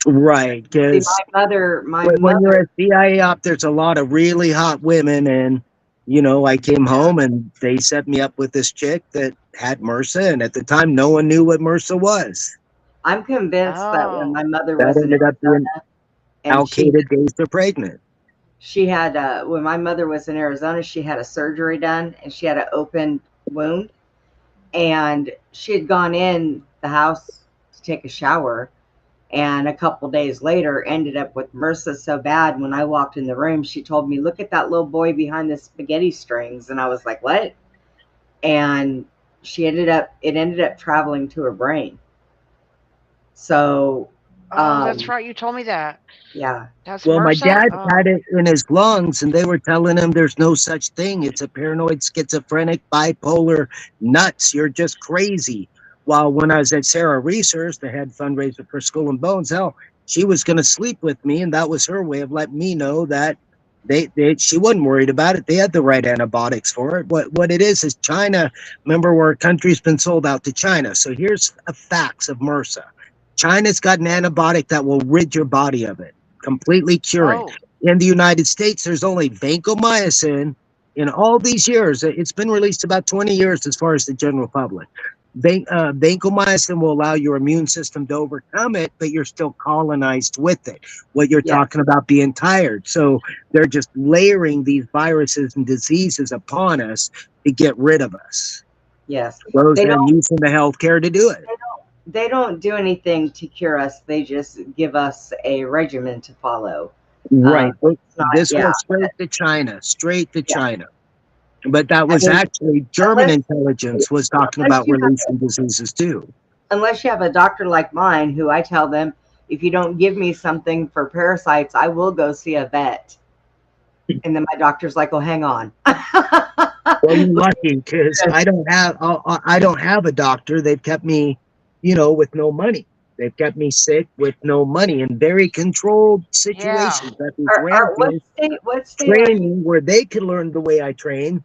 right, because when you're a CIA op, there's a lot of really hot women, and you know, I came home and they set me up with this chick that had MRSA, and at the time, no one knew what MRSA was. I'm convinced that when my mother That was in ended up being Al and Qaeda days are pregnant. she had when my mother was in Arizona, she had a surgery done and she had an open wound, and she had gone in the house to take a shower, and a couple days later ended up with MRSA so bad when I walked in the room, she told me, "Look at that little boy behind the spaghetti strings," and I was like, "What?" And it ended up traveling to her brain. So that's right. You told me that. yeah. That's Well, my MRSA? dad had it in his lungs, and they were telling him there's no such thing. It's a paranoid, schizophrenic, bipolar, nuts. You're just crazy. While when I was at Sarah Research, the head fundraiser for Skull and Bones, hell, she was going to sleep with me, and that was her way of letting me know that she wasn't worried about it. They had the right antibiotics for it. What it is China. Remember, where a country's been sold out to China. So here's the facts of MRSA. China's got an antibiotic that will rid your body of it, completely cure it. In the United States, there's only vancomycin. In all these years, it's been released about 20 years as far as the general public. Vancomycin will allow your immune system to overcome it, but you're still colonized with it. What you're talking about being tired. So they're just layering these viruses and diseases upon us to get rid of us. Yes. Those and using the healthcare to do it. They don't do anything to cure us. They just give us a regimen to follow. Right. This was straight to China, China. But that was actually German intelligence was talking about releasing diseases too. Unless you have a doctor like mine, who I tell them, if you don't give me something for parasites, I will go see a vet. And then my doctor's like, "Oh, hang on." Well, you're lucky, because I don't have a doctor. They've kept me, you know, with no money. They've kept me sick with no money in very controlled situations. What state training where they can learn the way I train.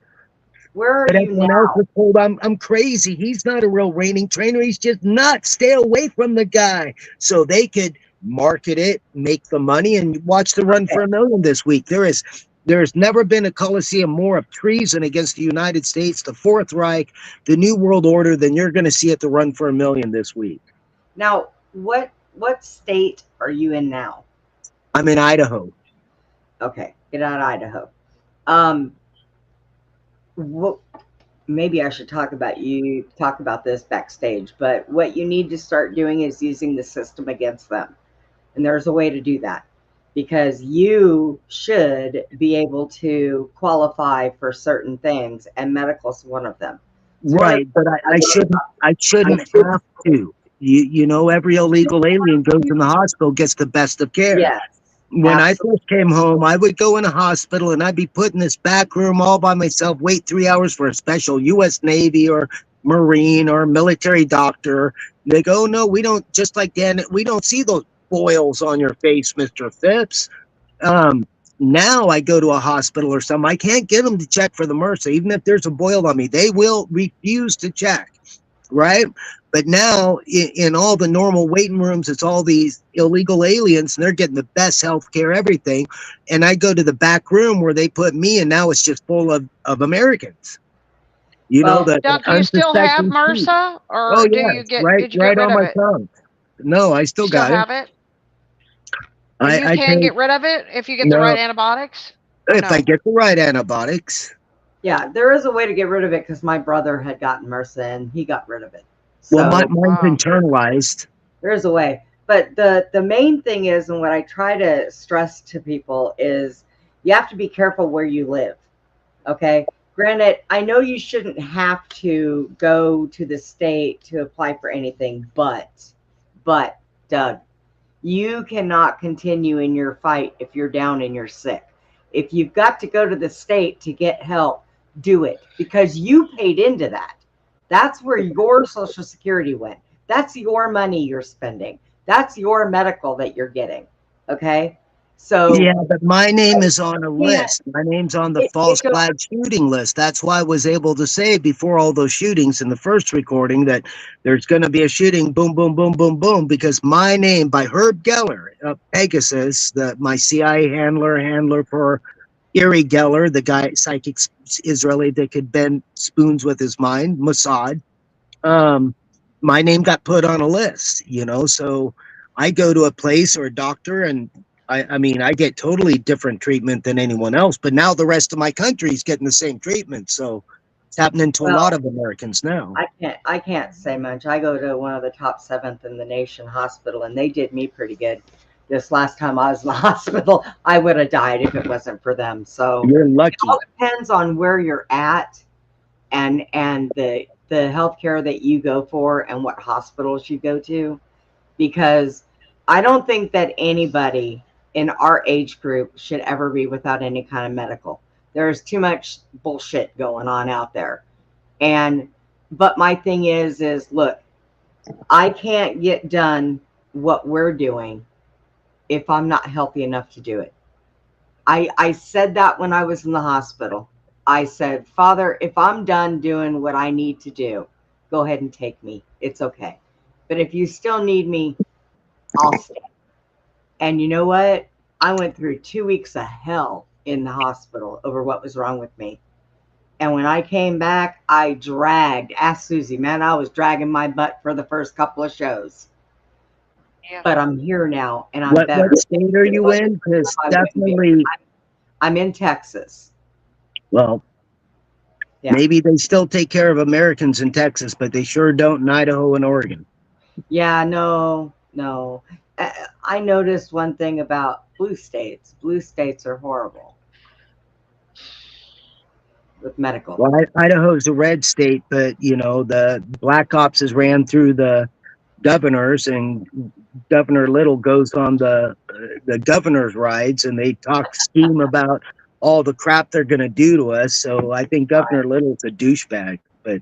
Where are but you everyone now? else is told I'm crazy. He's not a real reining trainer. He's just nuts. Stay away from the guy. So they could market it, make the money, and watch the Run for a Million this week. There's never been a Coliseum more of treason against the United States, the Fourth Reich, the New World Order than you're going to see at the Run for a Million this week. Now, what state are you in now? I'm in Idaho. Okay, get out of Idaho. maybe I should talk about this backstage, but what you need to start doing is using the system against them. And there's a way to do that because you should be able to qualify for certain things, and medical's one of them. It's one of Right, but I shouldn't have to. Every illegal alien goes in the hospital, gets the best of care. Yes, When I absolutely. first came home, I would go in a hospital and I'd be put in this back room all by myself, wait 3 hours for a special U.S. Navy or Marine or military doctor. They go, no, we don't, just like Dan, we don't see those boils on your face, Mr. Phipps. Um, Now I go to a hospital or something, I can't get them to check for the MRSA. Even if there's a boil on me, they will refuse to check, right? But now in all the normal waiting rooms, it's all these illegal aliens and they're getting the best health care, everything. And I go to the back room where they put me, and now it's just full of Americans. Well, The Doc, do you still have unsuspecting sheep. MRSA, Oh or yes, did you get right rid on of my it? tongue. No, I You still still got it. have it? And you I can take get rid of it if you get the right no antibiotics, or if I no? get the right antibiotics. yeah, there is a way to get rid of it because my brother had gotten MRSA and he got rid of it. Well, So mine's Wow. internalized. there's a way. But the main thing is, and what I try to stress to people is, you have to be careful where you live. Okay. Granted, I know you shouldn't have to go to the state to apply for anything, but Doug, you cannot continue in your fight if you're down and you're sick. If you've got to go to the state to get help, do it because you paid into that. That's where your Social Security went. That's your money you're spending. That's your medical that you're getting. Okay. So Yeah, but my name is on a yeah, list. My name's on the it false goes. flag shooting list. That's why I was able to say before all those shootings in the first recording that there's going to be a shooting, boom, boom, boom, boom, boom, because my name by Herb Geller, Pegasus, my CIA handler for Uri Geller, the guy, psychic Israeli that could bend spoons with his mind, Mossad. Um, my name got put on a list, so I go to a place or a doctor and I mean, I get totally different treatment than anyone else, but now the rest of my country is getting the same treatment. So it's happening to a lot Well, of Americans now. I can't say much. I go to one of the top seventh in the nation hospital, and they did me pretty good. This last time I was in the hospital, I would have died if it wasn't for them. So You're it all lucky. depends on where you're at and the healthcare that you go for and what hospitals you go to, because I don't think that anybody in our age group should ever be without any kind of medical. There's too much bullshit going on out there. And but my thing is look, I can't get done what we're doing if I'm not healthy enough to do it. I said that when I was in the hospital. I said, Father, if I'm done doing what I need to do, go ahead and take me. It's okay. But if you still need me, I'll stay. And you know what? I went through 2 weeks of hell in the hospital over what was wrong with me. And when I came back, ask Susie, man, I was dragging my butt for the first couple of shows. Yeah. But I'm here now and I'm What better. state are you in? Because definitely, I'm in Texas. well, Yeah. maybe they still take care of Americans in Texas, but they sure don't in Idaho and Oregon. Yeah, no. I noticed one thing about blue states. Blue states are horrible with medical. Well, Idaho's a red state, but the black ops has ran through the governors, and Governor Little goes on the governor's rides, and they talk scheme about all the crap they're going to do to us. So I think Governor Little's a douchebag. But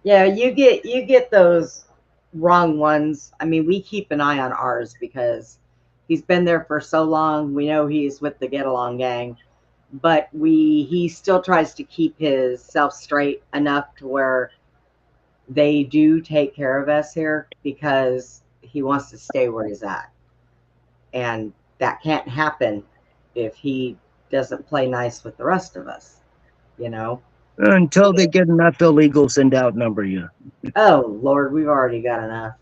Yeah, you get those wrong ones. I mean, we keep an eye on ours because he's been there for so long. We know he's with the Get Along gang, but he still tries to keep his self straight enough to where they do take care of us here because he wants to stay where he's at. And that can't happen if he doesn't play nice with the rest of us, you know? until they get enough illegals and outnumber you. Oh, Lord, we've already got enough.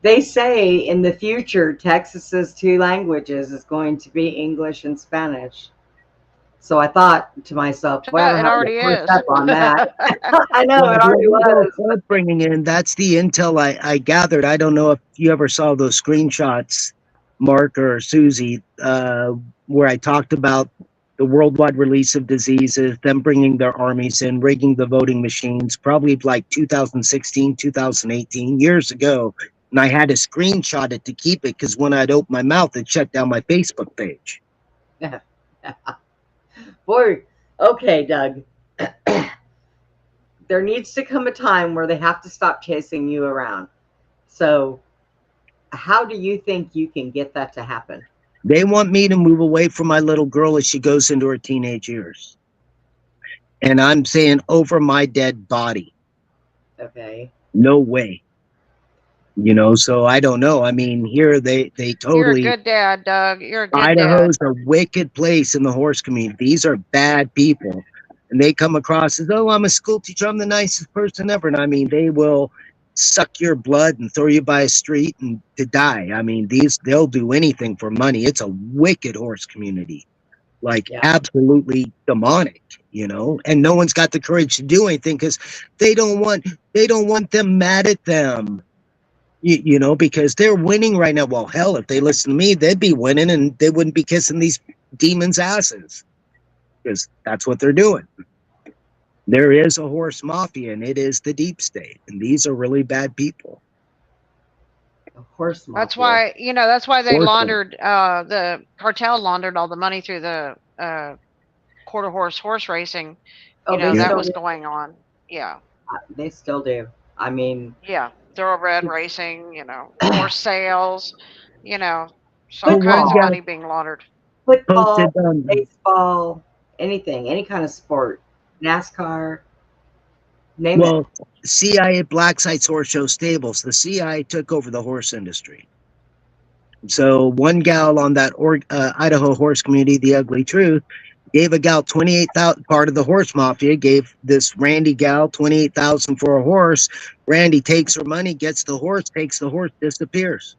They say in the future, Texas's two languages is going to be English and Spanish. So I thought to myself, boy, I don't It have already to push is. up on that. I know Well, it already was. bringing in, that's the intel I gathered. I don't know if you ever saw those screenshots, Mark or Susie, where I talked about the worldwide release of diseases, them bringing their armies in, rigging the voting machines, probably like 2016, 2018, years ago. And I had to screenshot it to keep it because when I'd open my mouth, it shut down my Facebook page. Boy, okay, Doug. There needs to come a time where they have to stop chasing you around. So, how do you think you can get that to happen? They want me to move away from my little girl as she goes into her teenage years. And I'm saying over my dead body. Okay. No way. You know, so I don't know. I mean, here they You're a totally. good dad, Doug. You're a good Idaho's dad. a wicked place in the horse community. These are bad people. And they come across as, oh, I'm a school teacher. I'm the nicest person ever. And I mean, they will suck your blood and throw you by a street and to die. I mean, they'll do anything for money. It's a wicked horse community. Like absolutely demonic, you know, and no one's got the courage to do anything because they don't want them mad at them. You know, because they're winning right now. Well, hell, if they listen to me, they'd be winning and they wouldn't be kissing these demons' asses because that's what they're doing. There is a horse mafia and it is the deep state. And these are really bad people. A horse mafia. That's why they Horse laundered, the cartel laundered all the money through the quarter horse racing. That was going on. Yeah. They still do. I mean, yeah, thoroughbred racing, horse sales, all kinds of money being laundered. Football, baseball, anything, any kind of sport, NASCAR, name it. CIA Black Sites Horse Show Stables, the CIA took over the horse industry. So one gal on that Idaho horse community, The Ugly Truth, gave a gal 28,000. Part of the horse mafia gave this Randy gal 28,000 for a horse. Randy takes her money, gets the horse, takes the horse, disappears.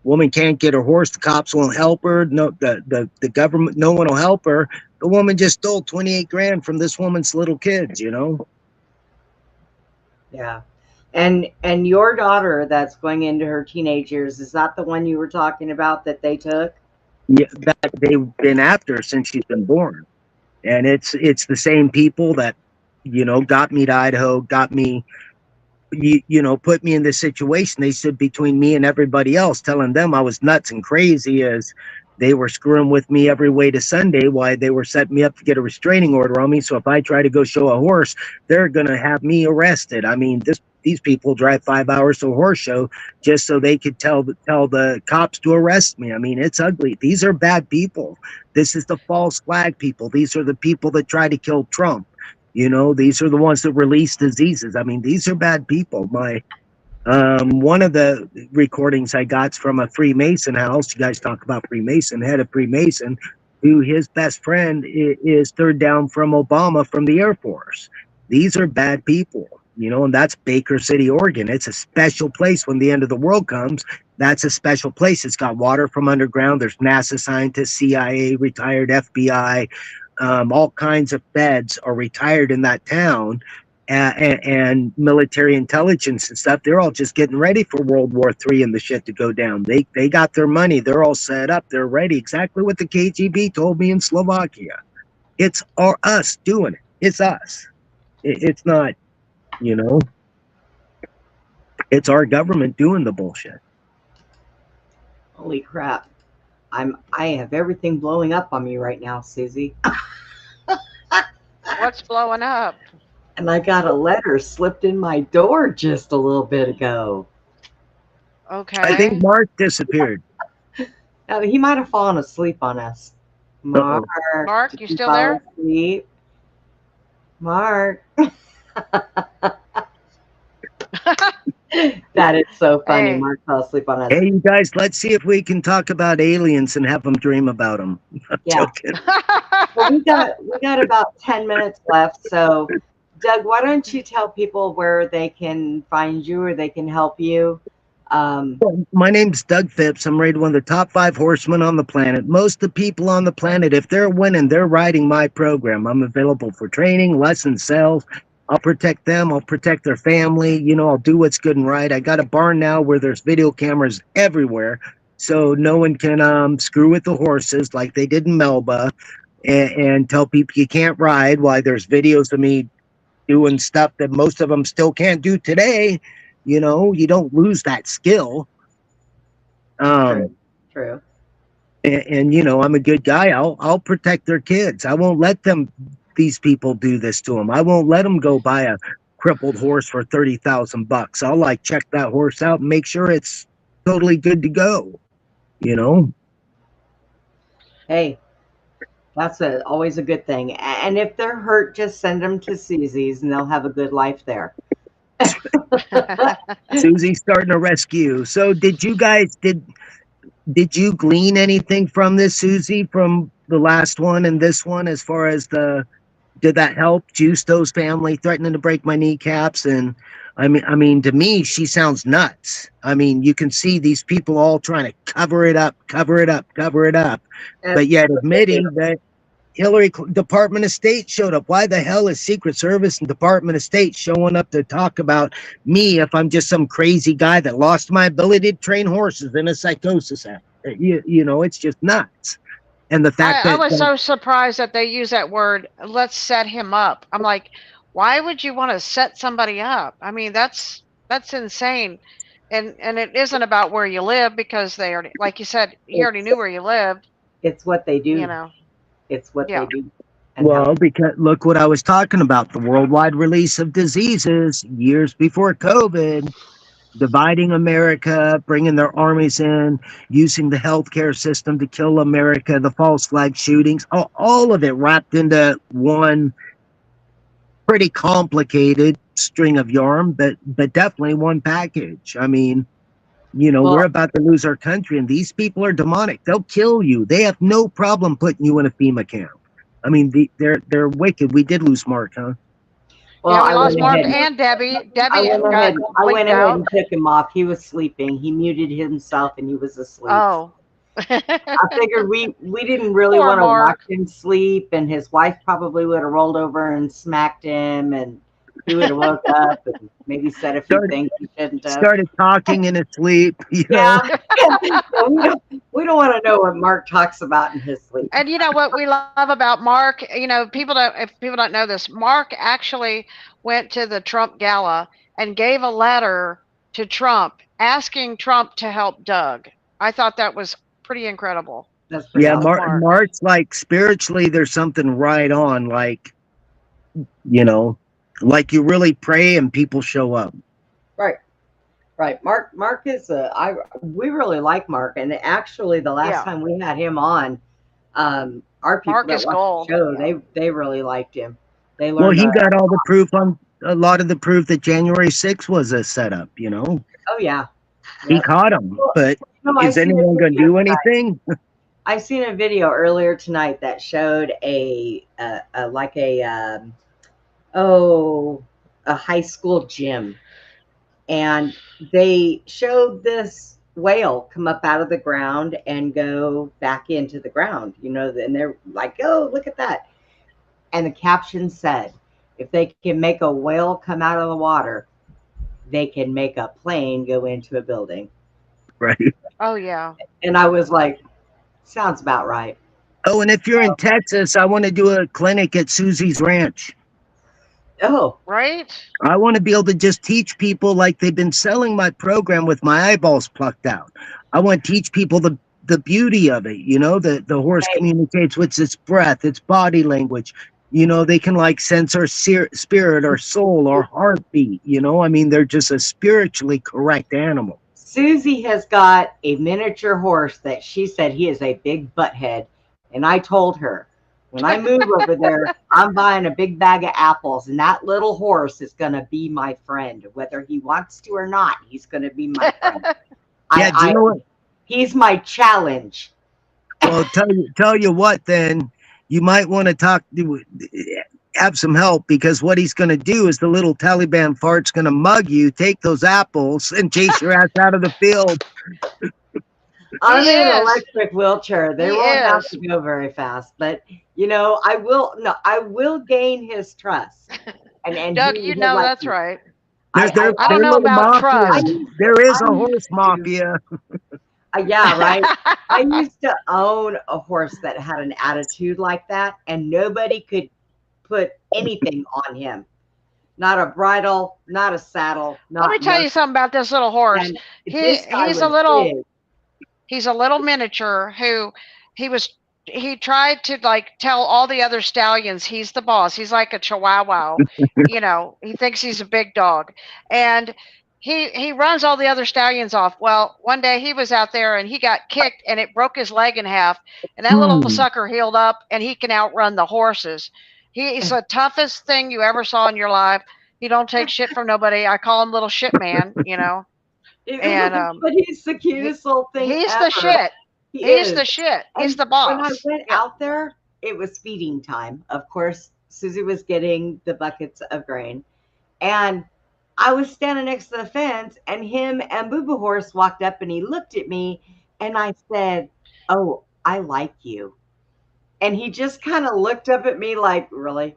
Woman can't get her horse. The cops won't help her. No, the government, no one will help her. The woman just stole 28 grand from this woman's little kids. You know. Yeah. And your daughter that's going into her teenage years, is that the one you were talking about that they took? Yeah, that they've been after since she's been born. And it's the same people that, got me to Idaho, got me, put me in this situation. They stood between me and everybody else, telling them I was nuts and crazy as they were screwing with me every way to Sunday while they were setting me up to get a restraining order on me. So if I try to go show a horse, they're going to have me arrested. I mean, these people drive 5 hours to a horse show just so they could tell the cops to arrest me. I mean, it's ugly. These are bad people. This is the false flag people. These are the people that try to kill Trump. These are the ones that release diseases. I mean, these are bad people. One of the recordings I got's from a Freemason house. You guys talk about Freemason, head of Freemason, who his best friend is third down from Obama from the Air Force. These are bad people, and that's Baker City, Oregon. It's a special place when the end of the world comes. That's a special place. It's got water from underground. There's NASA scientists, CIA, retired FBI, all kinds of feds are retired in that town. And military intelligence and stuff, they're all just getting ready for World War III and the shit to go down. They got their money. They're all set up. They're ready. Exactly what the KGB told me in Slovakia. It's us doing it. It's us. It's not, it's our government doing the bullshit. Holy crap. I have everything blowing up on me right now, Susie. What's blowing up? And I got a letter slipped in my door just a little bit ago. Okay. I think Mark disappeared. Now, he might have fallen asleep on us. Mark, you still there? Asleep? Mark. That is so funny. Hey. Mark fell asleep on us. Hey, you guys, let's see if we can talk about aliens and have them dream about them. I'm joking. Well, we got about 10 minutes left. So, Doug, why don't you tell people where they can find you or they can help you My name's Doug Phipps. I'm rated one of the top 5 horsemen on the planet. Most of the people on the planet, if they're winning, they're riding my program. I'm available for training, lessons, sales. I'll protect them. I'll protect their family. I'll do what's good and right. I got a barn now where there's video cameras everywhere, so no one can screw with the horses like they did in Melba and tell people you can't ride while there's videos of me doing stuff that most of them still can't do today. You don't lose that skill. True. And I'm a good guy. I'll protect their kids. I won't let these people do this to them. I won't let them go buy a crippled horse for $30,000. I'll check that horse out and make sure it's totally good to go. Hey, that's always a good thing. And if they're hurt, just send them to Susie's and they'll have a good life there. Susie's starting a rescue. So did you glean anything from this, Susie, from the last one and this one, as far as did that help Justo's family threatening to break my kneecaps? And I mean, to me, she sounds nuts. I mean, you can see these people all trying to cover it up, but yet admitting that Hillary Department of State showed up. Why the hell is Secret Service and Department of State showing up to talk about me if I'm just some crazy guy that lost my ability to train horses in a psychosis? It's just nuts. And the fact I was so surprised that they use that word, let's set him up. I'm like, why would you want to set somebody up? I mean, that's insane. And it isn't about where you live, because they already, like you said, he already knew where you lived. It's what they do. It's what they do. Well, because look what I was talking about, the worldwide release of diseases years before COVID, dividing America, bringing their armies in, using the healthcare system to kill America, the false flag shootings, all of it wrapped into one pretty complicated string of yarn, but definitely one package. I mean, we're about to lose our country, and these people are demonic. They'll kill you. They have no problem putting you in a FEMA camp. I mean, they're wicked. We did lose Mark, huh? Well, yeah, we lost Mark and Debbie. I went ahead and took him off. He was sleeping. He muted himself, and he was asleep. Oh. I figured we didn't really want to watch him sleep, and his wife probably would have rolled over and smacked him, and he would have woke up and maybe said a few things he shouldn't have. Started talking in his sleep. Yeah. So we don't want to know what Mark talks about in his sleep. And you know what we love about Mark? If people don't know this, Mark actually went to the Trump gala and gave a letter to Trump asking Trump to help Doug. I thought that was pretty incredible. That's pretty awesome. Mark's spiritually, there's something right on, like you really pray and people show up. Right. Mark is we really like Mark, and actually the last time we had him on, our people Mark that watched the show, they really liked him. They learned. Well, he got all the proof on a lot of the proof that January 6th was a setup. Oh yeah. He caught him, but is anyone going to do anything? I seen a video earlier tonight that showed a high school gym, and they showed this whale come up out of the ground and go back into the ground, and they're like, oh, look at that. And the caption said, if they can make a whale come out of the water, they can make a plane go into a building. Right. Oh, yeah. And I was like, sounds about right. Oh, and if you're in Texas, I want to do a clinic at Susie's Ranch. Oh, right. I want to be able to just teach people like they've been selling my program with my eyeballs plucked out. I want to teach people the beauty of it. The horse communicates with its breath, its body language. They can sense our spirit, our soul, our heartbeat. I mean, they're just a spiritually correct animal. Susie has got a miniature horse that she said he is a big butthead. And I told her, when I move over there, I'm buying a big bag of apples, and that little horse is going to be my friend. Whether he wants to or not, he's going to be my friend. Yeah, you know what? He's my challenge. Well, tell you what, then, you might want to talk. have some help, because what he's going to do is the little Taliban fart's going to mug you, take those apples, and chase your ass out of the field. I'm He in an is. electric wheelchair. They He won't have is. to go very fast, but I will gain his trust. And Doug, you he'll know let that's me. right. There's I I don't their know little about mafia. I trust. used to, There is I a used horse to mafia. yeah, right. I used to own a horse that had an attitude like that, and nobody could put anything on him. Not a bridle, not a saddle, Let me not tell nothing. you something about this little horse. And He this guy he's a was little big. he's a little miniature who he was he tried to like tell all the other stallions he's the boss. He's like a chihuahua. He thinks he's a big dog. And he runs all the other stallions off. Well, one day he was out there and he got kicked and it broke his leg in half. And that little Hmm. sucker healed up and he can outrun the horses. He's the toughest thing you ever saw in your life. He don't take shit from nobody. I call him little shit man. And But he's the cutest little thing he's the ever. shit. He He's is. the shit. He's And the when I boss. went Yeah. out there, it was feeding time. Of course, Susie was getting the buckets of grain. And I was standing next to the fence, and him and Boo Boo Horse walked up and he looked at me, and I said, "Oh, I like you." And he just kind of looked up at me like, "Really?"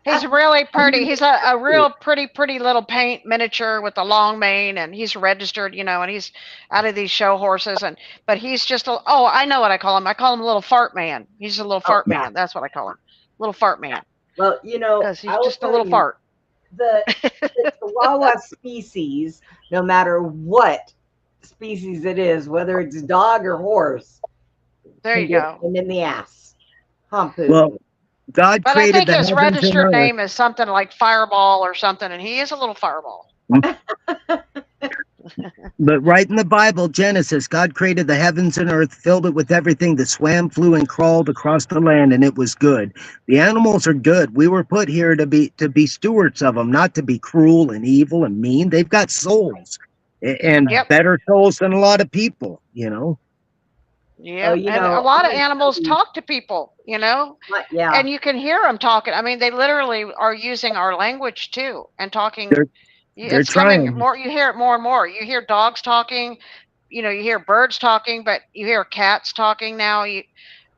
He's really And pretty. he He's was a so cute. real pretty little paint miniature with a long mane, and he's registered, and he's out of these show horses. But he's just I know what I call him. I call him a little fart man. He's a little Oh, fart yeah. man. That's what I call him. Little fart man. Well, Because I he's will just a tell little you, fart. the Chihuahua species, no matter what species it is, whether it's dog or horse, There can you get go. him in the ass. Hump Well, God But I created think the his heavens and registered earth. name is something like Fireball or something, and he is a little fireball. But right in the Bible, Genesis, God created the heavens and earth, filled it with everything that swam, flew, and crawled across the land, and it was good. The animals are good. We were put here to be stewards of them, not to be cruel and evil and mean. They've got souls, and Yep. better souls than a lot of people. Oh, Yep. And a lot I'm of going to tell animals you talk to people, yeah. and you can hear them talking. I mean, they literally are using our language too and talking. They're It's coming trying. more. You hear it more and more. You hear dogs talking. You hear birds talking, but you hear cats talking now.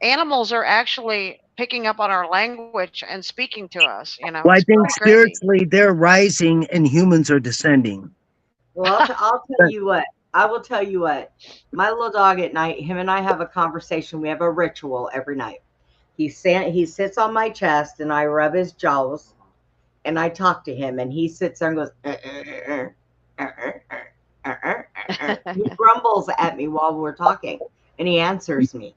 Animals are actually picking up on our language and speaking to us. Well, I It's think pretty crazy. spiritually they're rising and humans are descending. Well, I'll tell you what. I will tell you what. My little dog at night, him and I have a conversation. We have a ritual every night. He sits on my chest and I rub his jaws and I talk to him and he sits there and goes, he grumbles at me while we're talking and he answers me,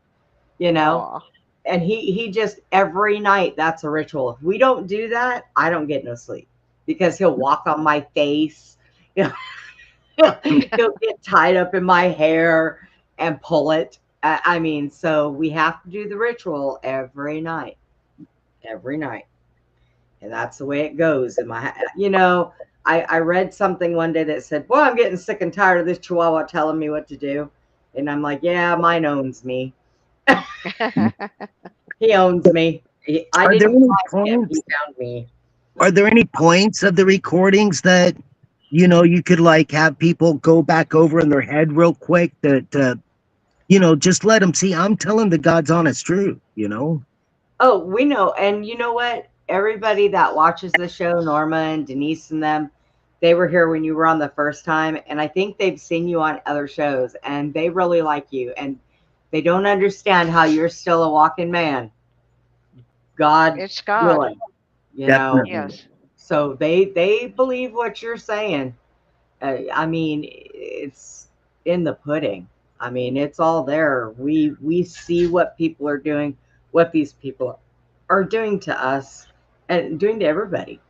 Aw. and he just every night, that's a ritual. If we don't do that, I don't get no sleep because he'll walk on my face. He'll get tied up in my hair and pull it. I mean, so we have to do the ritual every night, and that's the way it goes. In my, I read something one day that said, "Boy, I'm getting sick and tired of this Chihuahua telling me what to do," and I'm like, "Yeah, mine owns me. He owns me. I Are there didn't any find him; he points? found me." Are there any points of the recordings that you could like have people go back over in their head real quick to just let them see I'm telling the God's honest truth. Oh, we know. And you know what? Everybody that watches the show, Norma and Denise and them, they were here when you were on the first time. And I think they've seen you on other shows and they really like you. And they don't understand how you're still a walking man. God It's God. willing, Definitely. Yes. So they believe what you're saying. I mean, it's in the pudding. I mean, it's all there. We see what people are doing, what these people are doing to us and doing to everybody.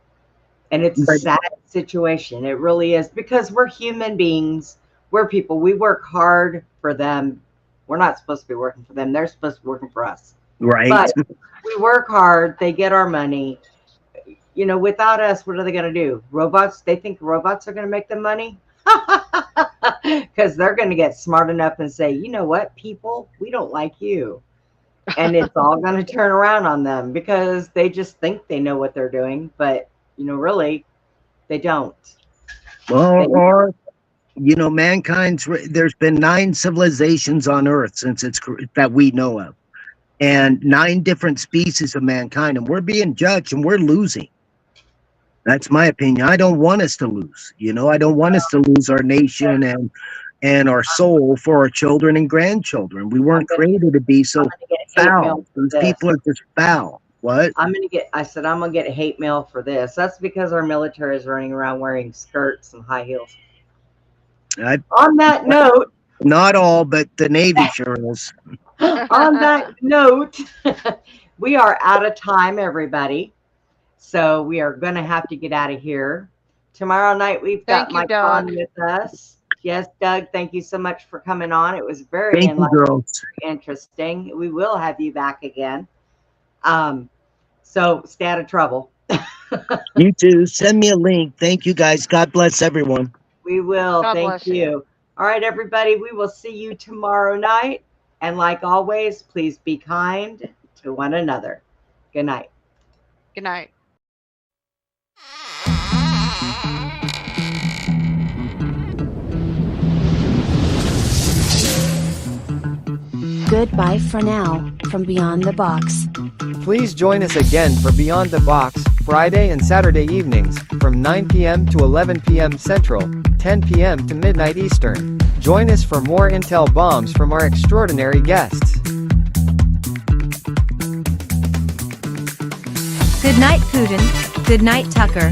And it's a But sad situation. It really is because we're human beings. We're people. We work hard for them. We're not supposed to be working for them. They're supposed to be working for us. right. But we work hard. They get our money. Without us, what are they going to do? Robots? They think robots are going to make them money? Because they're going to get smart enough and say, you know what, people, we don't like you. and it's all going to turn around on them because they just think they know what they're doing, but really, they don't. Well, or there's been 9 civilizations on Earth since that we know of, and 9 different species of mankind, and we're being judged and we're losing. That's my opinion. I don't want us to lose. I don't want us to lose our nation and our soul for our children and grandchildren. We weren't created to be so foul. These people are just foul. What? I'm going to get hate mail for this. That's because our military is running around wearing skirts and high heels. On that note, not all, but the Navy sure is. On that note, we are out of time, everybody. So we are going to have to get out of here. Tomorrow night, we've got Mike on with us. Yes, Doug, thank you so much for coming on. It was very enlightening, very interesting. We will have you back again. So stay out of trouble. You too. Send me a link. Thank you, guys. God bless everyone. We will. Thank you. All right, everybody. We will see you tomorrow night. And like always, please be kind to one another. Good night. Good night. Goodbye for now, from Beyond the Box. Please join us again for Beyond the Box, Friday and Saturday evenings, from 9 p.m. to 11 p.m. Central, 10 p.m. to midnight Eastern. Join us for more intel bombs from our extraordinary guests. Good night, Putin. Good night, Tucker.